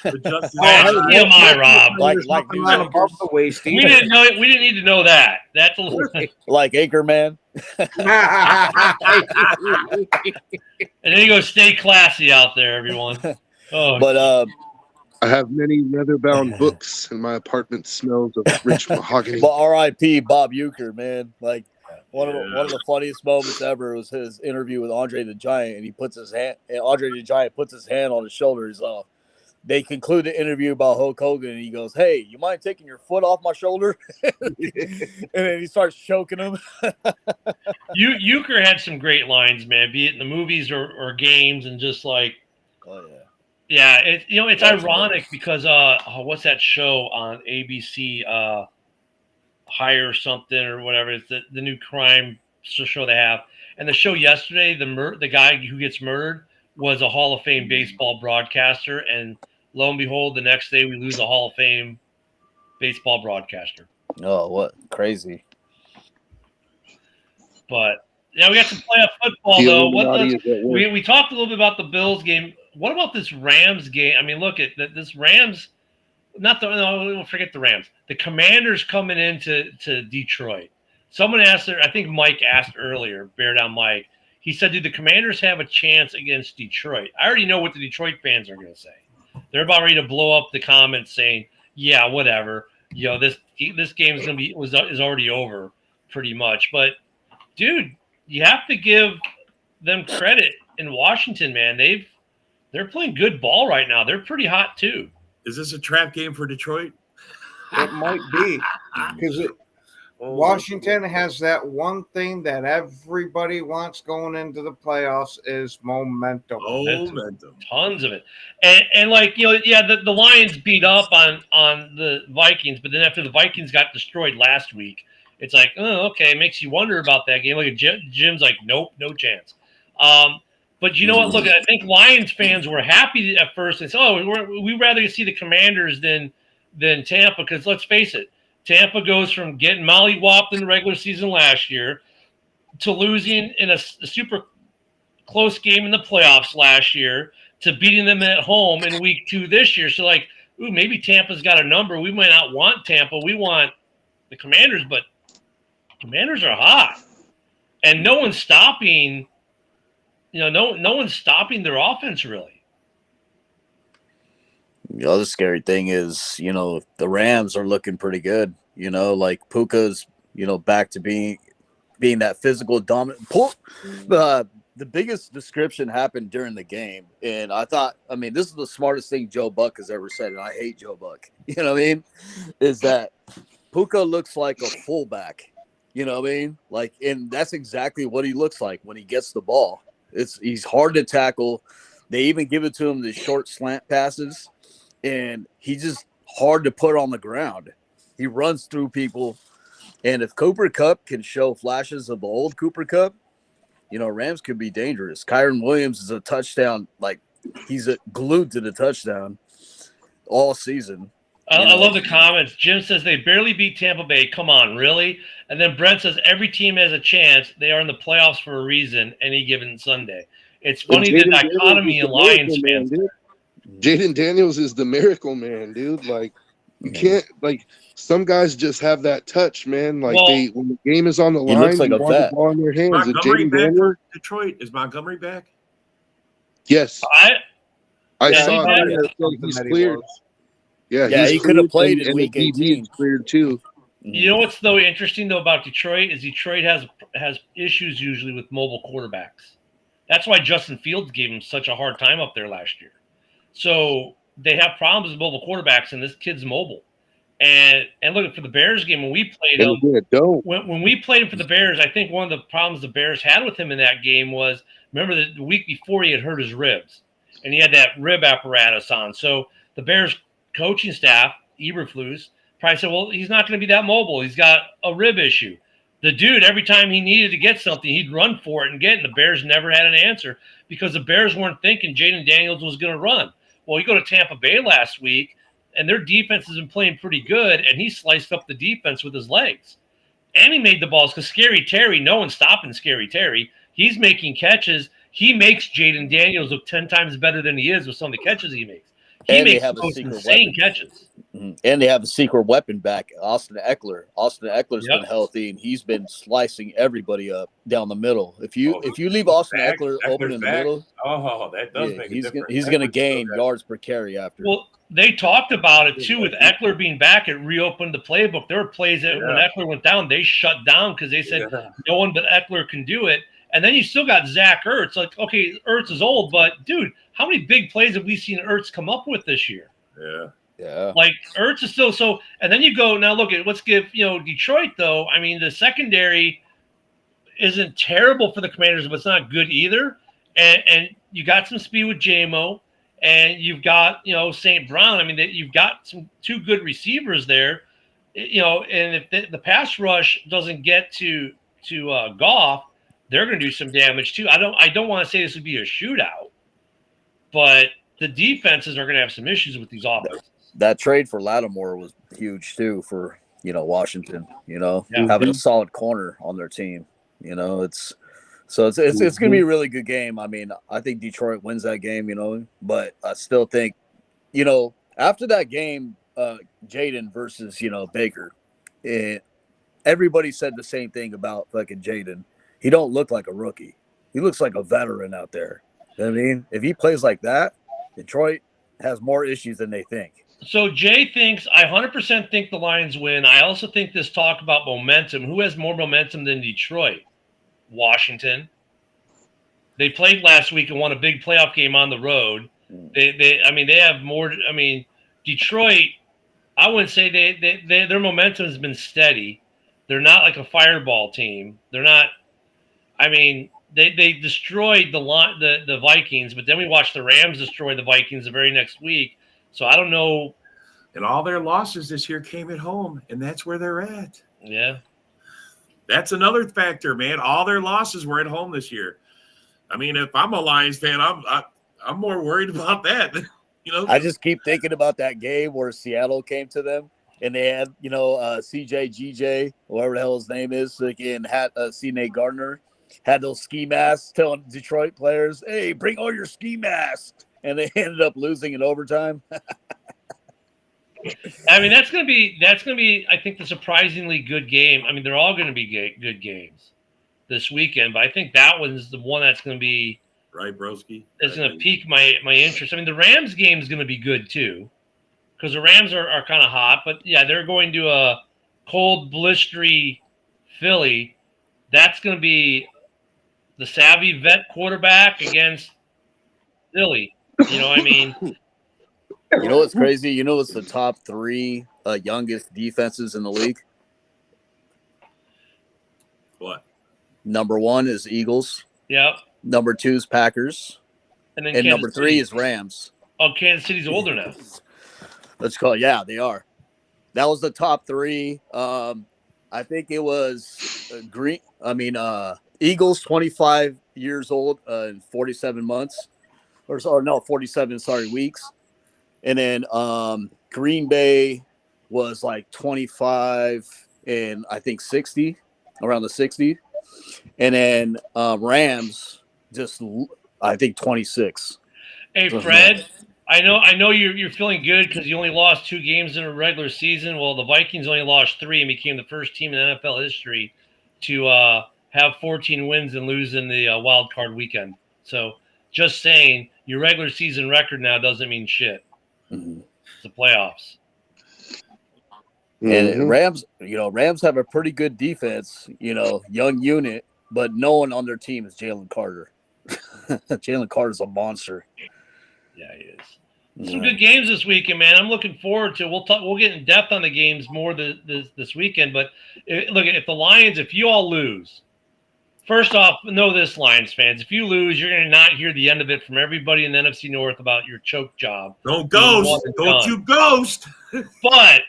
adjust his That's TMI, Rob. Like Nothing news on anchors. above the waist We either. didn't know it. We didn't need to know that. That's a little, Like Anchorman. and then you go stay classy out there, everyone. Oh, But I have many leather-bound books, and my apartment smells of rich mahogany. but R.I.P. Bob Euchre, man. Like one of the funniest moments ever was his interview with Andre the Giant, and Andre the Giant puts his hand on his shoulder. He's they conclude the interview about Hulk Hogan, and he goes, "Hey, you mind taking your foot off my shoulder?" And then he starts choking him. Euchre had some great lines, man. Be it in the movies or games, and just like, Oh yeah. yeah, it's That's ironic because what's that show on ABC? Hire something or whatever. It's the new crime show they have. And the show yesterday, the guy who gets murdered was a Hall of Fame baseball broadcaster, and lo and behold, the next day we lose a Hall of Fame baseball broadcaster. Oh, what crazy! But yeah, we got some playoff football The though. Illuminati is at work. We talked a little bit about the Bills game. What about this Rams game? I mean, look at this Rams. We'll forget the Rams. The Commanders coming into Detroit. Someone asked I think Mike asked earlier, Bear Down Mike. He said, do the Commanders have a chance against Detroit? I already know what the Detroit fans are going to say. They're about ready to blow up the comments saying, yeah, whatever. You know, this game is already over pretty much. But, dude, you have to give them credit in Washington, man. They're playing good ball right now. They're pretty hot, too. Is this a trap game for Detroit? It might be because Washington has that one thing that everybody wants going into the playoffs is momentum. Momentum. Tons of it. And like, you know, yeah, the Lions beat up on the Vikings, but then after the Vikings got destroyed last week, it's like, oh, okay, it makes you wonder about that game. Like Jim's like, nope, no chance. But you know what? Look, I think Lions fans were happy at first and said, oh, we'd rather see the Commanders than Tampa, because let's face it, Tampa goes from getting mollywopped in the regular season last year to losing in a super close game in the playoffs last year to beating them at home in week 2 this year. So like, ooh, maybe Tampa's got a number. We might not want Tampa. We want the Commanders, but Commanders are hot. And no one's stopping, no one's stopping their offense really. The other scary thing is, the Rams are looking pretty good. Like Puka's, back to being that physical dominant. The biggest description happened during the game. And this is the smartest thing Joe Buck has ever said. And I hate Joe Buck. You know what I mean? Is that Puka looks like a fullback. You know what I mean? Like, and that's exactly what he looks like when he gets the ball. He's hard to tackle. They even give it to him the short slant passes. And he's just hard to put on the ground. He runs through people. And if Cooper Kupp can show flashes of the old Cooper Kupp, Rams could be dangerous. Kyron Williams is a touchdown. Like, he's glued to the touchdown all season. I love the comments. Jim says they barely beat Tampa Bay. Come on, really? And then Brent says every team has a chance. They are in the playoffs for a reason any given Sunday. It's funny the dichotomy in Lions fans. Jaden Daniels is the miracle man, dude. Like, you can't, like, some guys just have that touch, man. Like, when the game is on the line, looks like they a want vet. the ball in their hands. And Montgomery Jaden back Daniels, for Detroit? Is Montgomery back? yes, I Yeah, saw he that. He's cleared. Yeah, Yeah, he's he could have cleared, played in and week the DB 18. is cleared too. You know what's though interesting though about Detroit is Detroit has issues usually with mobile quarterbacks. That's why Justin Fields gave him such a hard time up there last year. So they have problems with mobile quarterbacks, and this kid's mobile. And look, for the Bears game when we played him, when we played him for the Bears, I think one of the problems the Bears had with him in that game was, remember the week before he had hurt his ribs, and he had that rib apparatus on. So the Bears coaching staff, Eberflus, probably said, well, he's not going to be that mobile. He's got a rib issue. The dude, every time he needed to get something, he'd run for it and get it. And the Bears never had an answer because the Bears weren't thinking Jaden Daniels was going to run. Well, you go to Tampa Bay last week, and their defense has been playing pretty good, and he sliced up the defense with his legs. And he made the balls because Scary Terry, no one's stopping Scary Terry. He's making catches. He makes Jaden Daniels look 10 times better than he is with some of the catches he makes. He And they makes have the a most secret insane weapon. catches. And they have a secret weapon back, Austin Eckler. Austin Eckler's Yep. been healthy, and he's been slicing everybody up down the middle. If you leave Austin back. Eckler open Eckler's in the back. middle, Oh, that does yeah, make a he's difference. he's going to Eckler's still gain got- yards per carry after. Well, they talked about it too with Eckler being back. It reopened the playbook. There were plays that when Yeah. Eckler went down, they shut down because they said Yeah. no one but Eckler can do it. And then you still got Zach Ertz. Like, okay, Ertz is old, but dude, how many big plays have we seen Ertz come up with this year? Yeah. Yeah. Like Ertz is still so. And then you go now. Look at let's give Detroit though. I mean, the secondary isn't terrible for the Commanders, but it's not good either. And you got some speed with JMO, and you've got St. Brown. I mean, you've got two good receivers there. And if the pass rush doesn't get to Goff, they're going to do some damage too. I don't want to say this would be a shootout, but the defenses are going to have some issues with these offenses. That trade for Lattimore was huge too for Washington. Yeah. Having a solid corner on their team. It's going to be a really good game. I mean, I think Detroit wins that game. But I still think, after that game, Jaden versus Baker, everybody said the same thing about fucking Jaden. He don't look like a rookie. He looks like a veteran out there. You know what I mean, if he plays like that, Detroit has more issues than they think. So Jay thinks, I 100% think the Lions win. I also think this talk about momentum. Who has more momentum than Detroit? Washington. They played last week and won a big playoff game on the road. They have more. I mean, Detroit, I wouldn't say their momentum has been steady. They're not like a fireball team. They're not. I mean, they destroyed the Vikings, but then we watched the Rams destroy the Vikings the very next week. So I don't know. And all their losses this year came at home, and that's where they're at. Yeah. That's another factor, man. All their losses were at home this year. I mean, if I'm a Lions fan, I'm more worried about that. I just keep thinking about that game where Seattle came to them and they had, CJ, GJ, whatever the hell his name is, again, had C. Nate Gardner, had those ski masks telling Detroit players, hey, bring all your ski masks. And they ended up losing in overtime. I mean, that's gonna be, I think, the surprisingly good game. I mean, they're all gonna be good games this weekend, but I think that one's the one that's gonna be right, Broski. It's gonna pique my interest. I mean, the Rams game is gonna be good too, because the Rams are kind of hot. But yeah, they're going to a cold, blistery Philly. That's gonna be the savvy vet quarterback against Philly. I mean. You know what's crazy? What's the top three youngest defenses in the league? What? Number one is Eagles. Yep. Number two is Packers. And then number three is Rams. Oh, Kansas City's older now. Let's call it. Yeah, they are. That was the top three. I think it was Eagles, 25 years old and 47 months. Or 47, weeks. And then Green Bay was like 25 and I think 60, around the 60. And then Rams just, I think, 26. Hey, Fred, I know you're feeling good because you only lost 2 games in a regular season. Well, the Vikings only lost 3 and became the first team in NFL history to have 14 wins and lose in the wild card weekend. So just saying, your regular season record now doesn't mean shit. Mm-hmm. It's the playoffs. And Rams have a pretty good defense, young unit, but no one on their team is Jalen Carter. Jalen Carter's a monster. Yeah, he is. Some good games this weekend, man. I'm looking forward to. We'll get in depth on the games more this weekend. But look, if you all lose, first off, know this, Lions fans. If you lose, you're going to not hear the end of it from everybody in the NFC North about your choke job. Don't ghost. Don't you ghost. But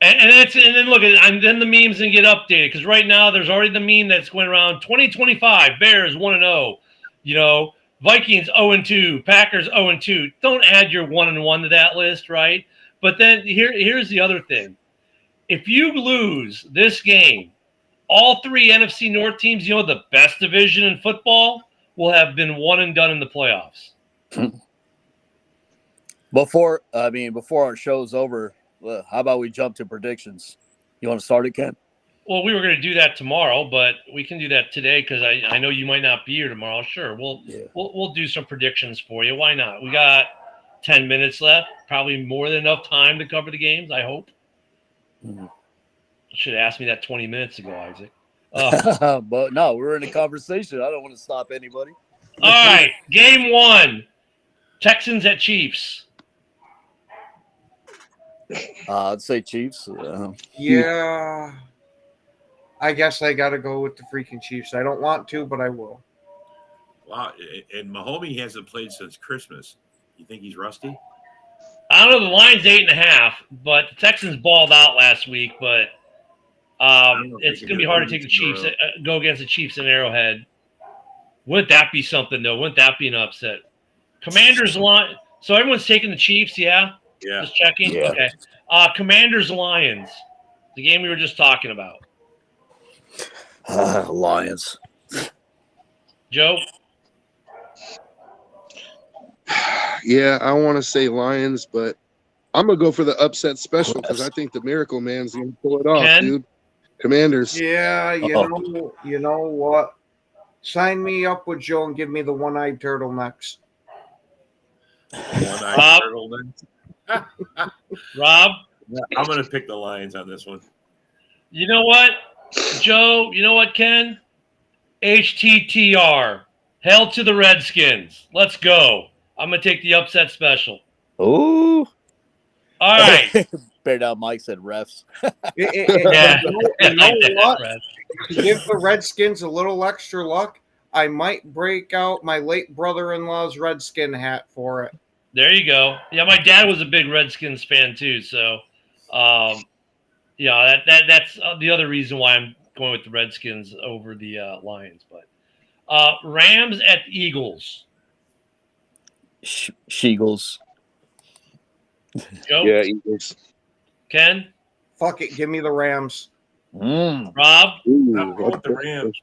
and then look at and then the memes and get updated because right now there's already the meme that's going around 2025 Bears 1-0. Vikings 0-2, Packers 0-2. Don't add your 1-1 to that list, right? But then here's the other thing. If you lose this game, all three NFC North teams, the best division in football, will have been one and done in the playoffs. Before our show's over, how about we jump to predictions? You want to start it, Ken? Well, we were going to do that tomorrow, but we can do that today because I know you might not be here tomorrow. Sure, we'll do some predictions for you. Why not? We got 10 minutes left, probably more than enough time to cover the games, I hope. Mm-hmm. Should have asked me that 20 minutes ago, Isaac. But no, we're in a conversation. I don't want to stop anybody. All right, game 1, Texans at Chiefs. I'd say Chiefs. Yeah. I guess I got to go with the freaking Chiefs. I don't want to, but I will. Wow. And Mahomes hasn't played since Christmas. You think he's rusty? I don't know. The line's 8.5, but the Texans balled out last week. But it's going to be hard to take the Chiefs, go against the Chiefs in Arrowhead. Wouldn't that be something, though? Wouldn't that be an upset? Commanders line. So everyone's taking the Chiefs, yeah? Yeah. Just checking? Yeah. Okay. Commanders Lions, the game we were just talking about. Lions. Joe? Yeah, I want to say Lions, but I'm gonna go for the upset special because I think the Miracle Man's gonna pull it off, Ken? dude. Commanders. Yeah, you know what? Sign me up with Joe and give me the one-eyed turtlenecks. One-eyed turtleneck. Rob? I'm going to pick the Lions on this one. You know what, Joe? You know what, Ken? HTTR. Hell to the Redskins. Let's go. I'm going to take the upset special. Ooh. All right. Bear down, Mike said refs. Yeah. You know what? To give the Redskins a little extra luck, I might break out my late brother-in-law's Redskin hat for it. There you go. Yeah, my dad was a big Redskins fan too, so yeah, that's the other reason why I'm going with the Redskins over the Lions. But Rams at Eagles. Sheagles. Joe? Yeah, Eagles. Ken? Fuck it, give me the Rams. Rob? Ooh, I'm going with the Rams.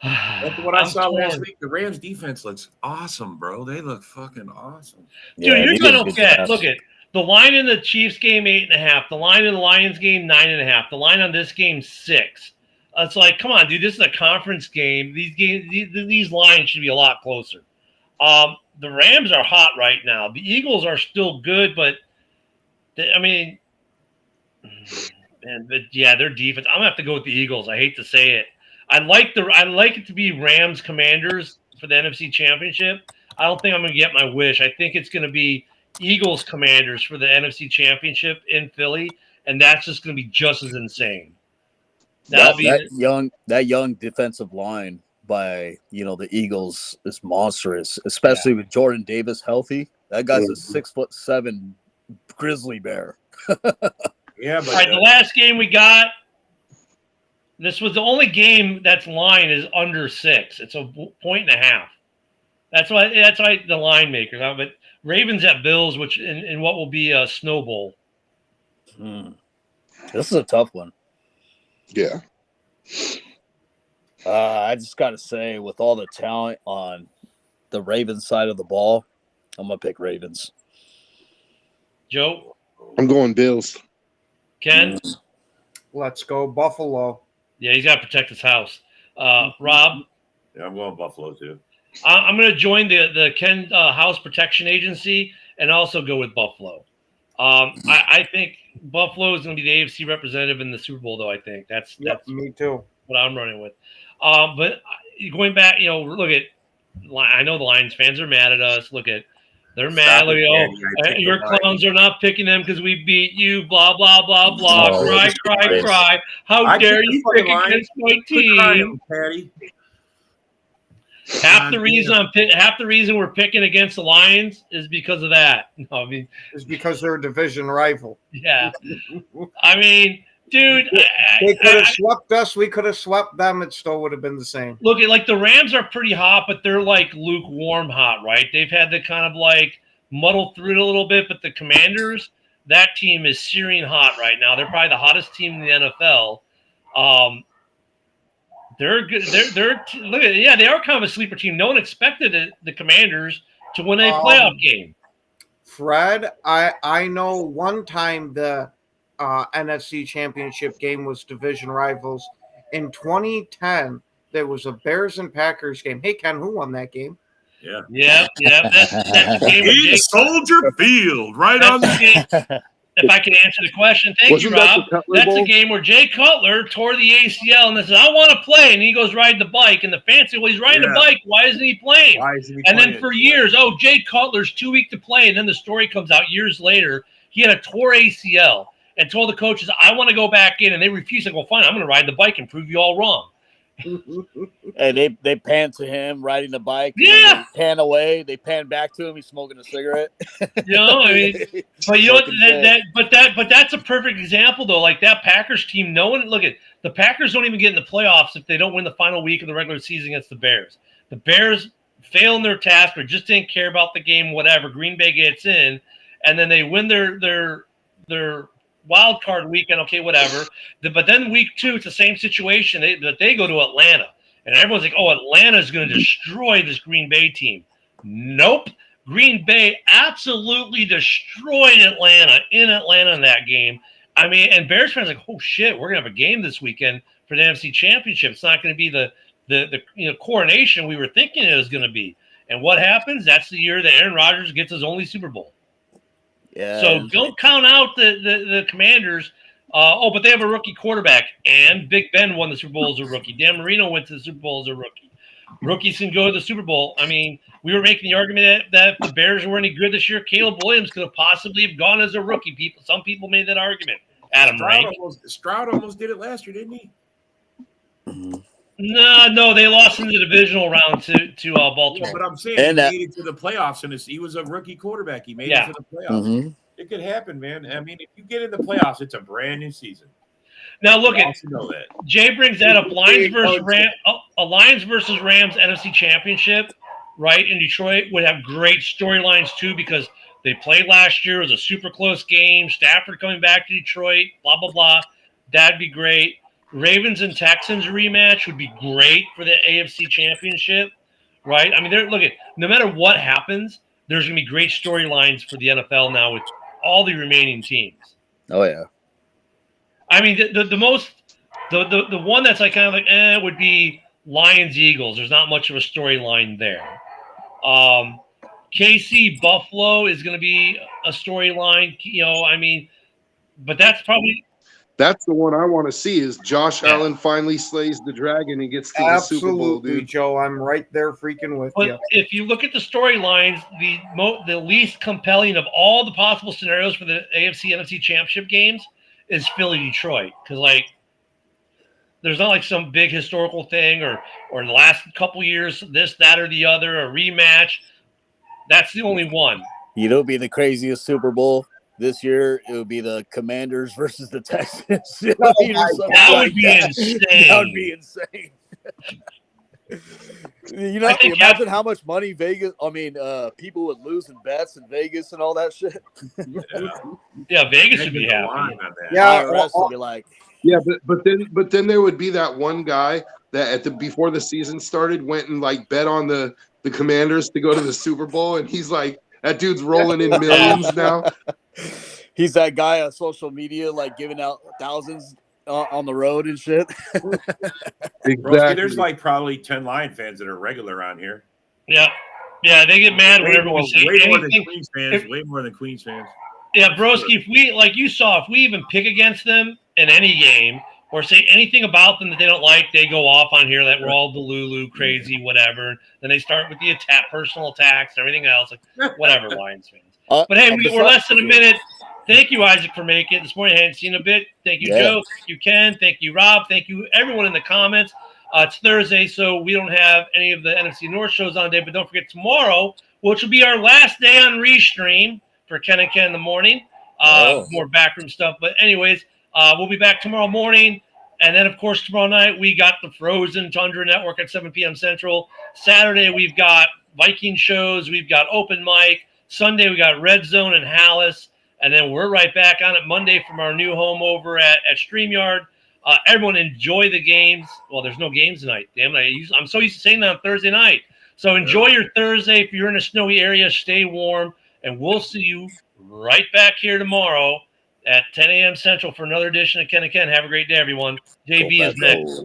That's what I I'm saw last torn. week. The Rams defense looks awesome, bro. They look fucking awesome. Dude, Yeah, you're he going did to good get, job. look at the line in the Chiefs game 8.5, the line in the Lions game 9.5, the line on this game 6. It's like, come on, dude, this is a conference game. These lines should be a lot closer. The Rams are hot right now. The Eagles are still good, but man, but yeah, their defense. I'm gonna have to go with the Eagles. I hate to say it. I like it to be Rams Commanders for the NFC Championship. I don't think I'm gonna get my wish. I think it's gonna be Eagles Commanders for the NFC Championship in Philly, and that's just gonna be just as insane. That young defensive line by the Eagles is monstrous, especially with Jordan Davis healthy. That guy's a 6'7" grizzly bear. Yeah, but all right, the last game we got. This was the only game that's line is under 6. It's a 1.5. That's why the line makers. But Ravens at Bills, which in what will be a Snow Bowl. This is a tough one. Yeah. I just got to say, with all the talent on the Ravens side of the ball, I'm going to pick Ravens. Joe? I'm going Bills. Ken? Let's go Buffalo. Yeah, he's got to protect his house. Rob? yeah, I'm going Buffalo too. I'm going to join the Ken House Protection Agency and also go with Buffalo. I think Buffalo is going to be the AFC representative in the Super Bowl, though. I think that's Me too. what I'm running with. But going back, look at. I know the Lions fans are mad at us. They're mad. Stop it, Look, Danny. your clowns are not picking them because we beat you. Blah blah blah blah. Oh, Cry cry Chris. cry. How I dare picked the you fucking pick Lions. against my Quit team? crying, Patty. Half the reason we're picking against the Lions is because of that. No, I mean, It's because they're a division rival. yeah. I mean, Dude, They could have swept us. We could have swept them. It still would have been the same. look, like the Rams are pretty hot, but they're like lukewarm hot, right? They've had to kind of like muddle through it a little bit, but the Commanders, that team is searing hot right now. They're probably the hottest team in the NFL. They're good. Look at yeah, they are kind of a sleeper team. No one expected the Commanders to win a playoff game. Fred, I know one time the NFC Championship game was division rivals. In 2010, there was a Bears and Packers game. Hey, Ken, who won that game? Yeah. That's the game with In Jake. Soldier Field, right on That's the the game. If I can answer the question, thank Wasn't you, that Rob. the Cutler That's Bowl? the game where Jay Cutler tore the ACL and says, "I want to play," and he goes ride the bike. And the fans say, "Well, he's riding the bike. Why isn't he playing?" Why isn't he And playing? then for years, Jay Cutler's too weak to play. And then the story comes out years later. He had a tore ACL and told the coaches, "I want to go back in," and they refused. Like, well, fine, I'm going to ride the bike and prove you all wrong. And they pan to him riding the bike. and Yeah. then they pan away. They pan back to him. He's smoking a cigarette. You know, I mean, but you know what? But that's a perfect example though. Like that Packers team, no one look at the Packers don't even get in the playoffs if they don't win the final week of the regular season against the Bears. The Bears fail in their task or just didn't care about the game. Whatever. Green Bay gets in, and then they win their wild card weekend. Okay, whatever. But then week 2, it's the same situation. They go to Atlanta, and everyone's like, "Oh, Atlanta's going to destroy this Green Bay team." Nope. Green Bay absolutely destroyed Atlanta in that game. I mean, and Bears fans are like, "Oh shit, we're gonna have a game this weekend for the NFC Championship. It's not going to be the coronation we were thinking it was going to be." And what happens? That's the year that Aaron Rodgers gets his only Super Bowl. Yeah. So don't count out the Commanders. But they have a rookie quarterback, and Big Ben won the Super Bowl as a rookie. Dan Marino went to the Super Bowl as a rookie. Rookies can go to the Super Bowl. I mean, we were making the argument that if the Bears were any good this year, Caleb Williams could have possibly have gone as a rookie. Some people made that argument. Adam Rank. Stroud almost did it last year, didn't he? No, they lost in the divisional round to Baltimore. Yeah, but I'm saying And he made it to the playoffs, and he was a rookie quarterback. He made it to the playoffs. Mm-hmm. It could happen, man. I mean, if you get in the playoffs, it's a brand new season. Now look You at also know that. Jay brings that up. Lions versus Rams NFC Championship, right? In Detroit would have great storylines too because they played last year. It was a super close game. Stafford coming back to Detroit, blah, blah, blah. That'd be great. Ravens and Texans rematch would be great for the AFC Championship, right? I mean, no matter what happens, there's going to be great storylines for the NFL now with all the remaining teams. Oh yeah. I mean, the one that's like kind of like would be Lions Eagles. There's not much of a storyline there. KC Buffalo is going to be a storyline. You know, I mean, but that's the one I want to see is Josh Allen finally slays the dragon and gets to the Super Bowl, Absolutely, dude. Joe. I'm right there freaking with But you. if you look at the storylines, the least compelling of all the possible scenarios for the AFC NFC Championship games is Philly Detroit because like there's not like some big historical thing or in the last couple years this, that, or the other, a rematch. That's the only one. You know, it'd be the craziest Super Bowl this year. It would be the Commanders versus the Texans. That would be insane. That would be insane. You know, imagine how much money people would lose in bets in Vegas and all that shit. Yeah, Vegas would be Making a happy. line on that. Yeah, IRS would be like, Yeah, but then there would be that one guy that before the season started went and like bet on the Commanders to go to the Super Bowl, and he's like, that dude's rolling in millions now. he's that guy on social media, like giving out thousands on the road and shit. Broski, there's like probably 10 Lion fans that are regular on here. Yeah, they get mad whenever we say way more than anything. Queens fans. Way more than Queens fans. Yeah, broski, if we even pick against them in any game or say anything about them that they don't like, they go off on here that we're all Delulu, crazy, whatever. Then they start with the personal attacks and everything else. Like, whatever, Lions fans. But hey, we're less than a minute. Thank you, Isaac, for making it. This morning I hadn't seen a bit. Thank you, Joe. Thank you, Ken. Thank you, Rob. Thank you, everyone in the comments. It's Thursday, so we don't have any of the NFC North shows on today, but don't forget tomorrow, which will be our last day on Restream for Ken and Ken in the morning. More backroom stuff. But anyways, We'll be back tomorrow morning. And then, of course, tomorrow night, we got the Frozen Tundra Network at 7 p.m. Central. Saturday, we've got Viking shows. We've got open mic. Sunday, we got Red Zone and Hallis. And then we're right back on it Monday from our new home over at StreamYard. Everyone enjoy the games. Well, there's no games tonight. Damn it. I'm so used to saying that on Thursday night. So enjoy your Thursday. If you're in a snowy area, stay warm. And we'll see you right back here tomorrow at 10 a.m. Central for another edition of Ken and Ken. Have a great day, everyone. JB is next.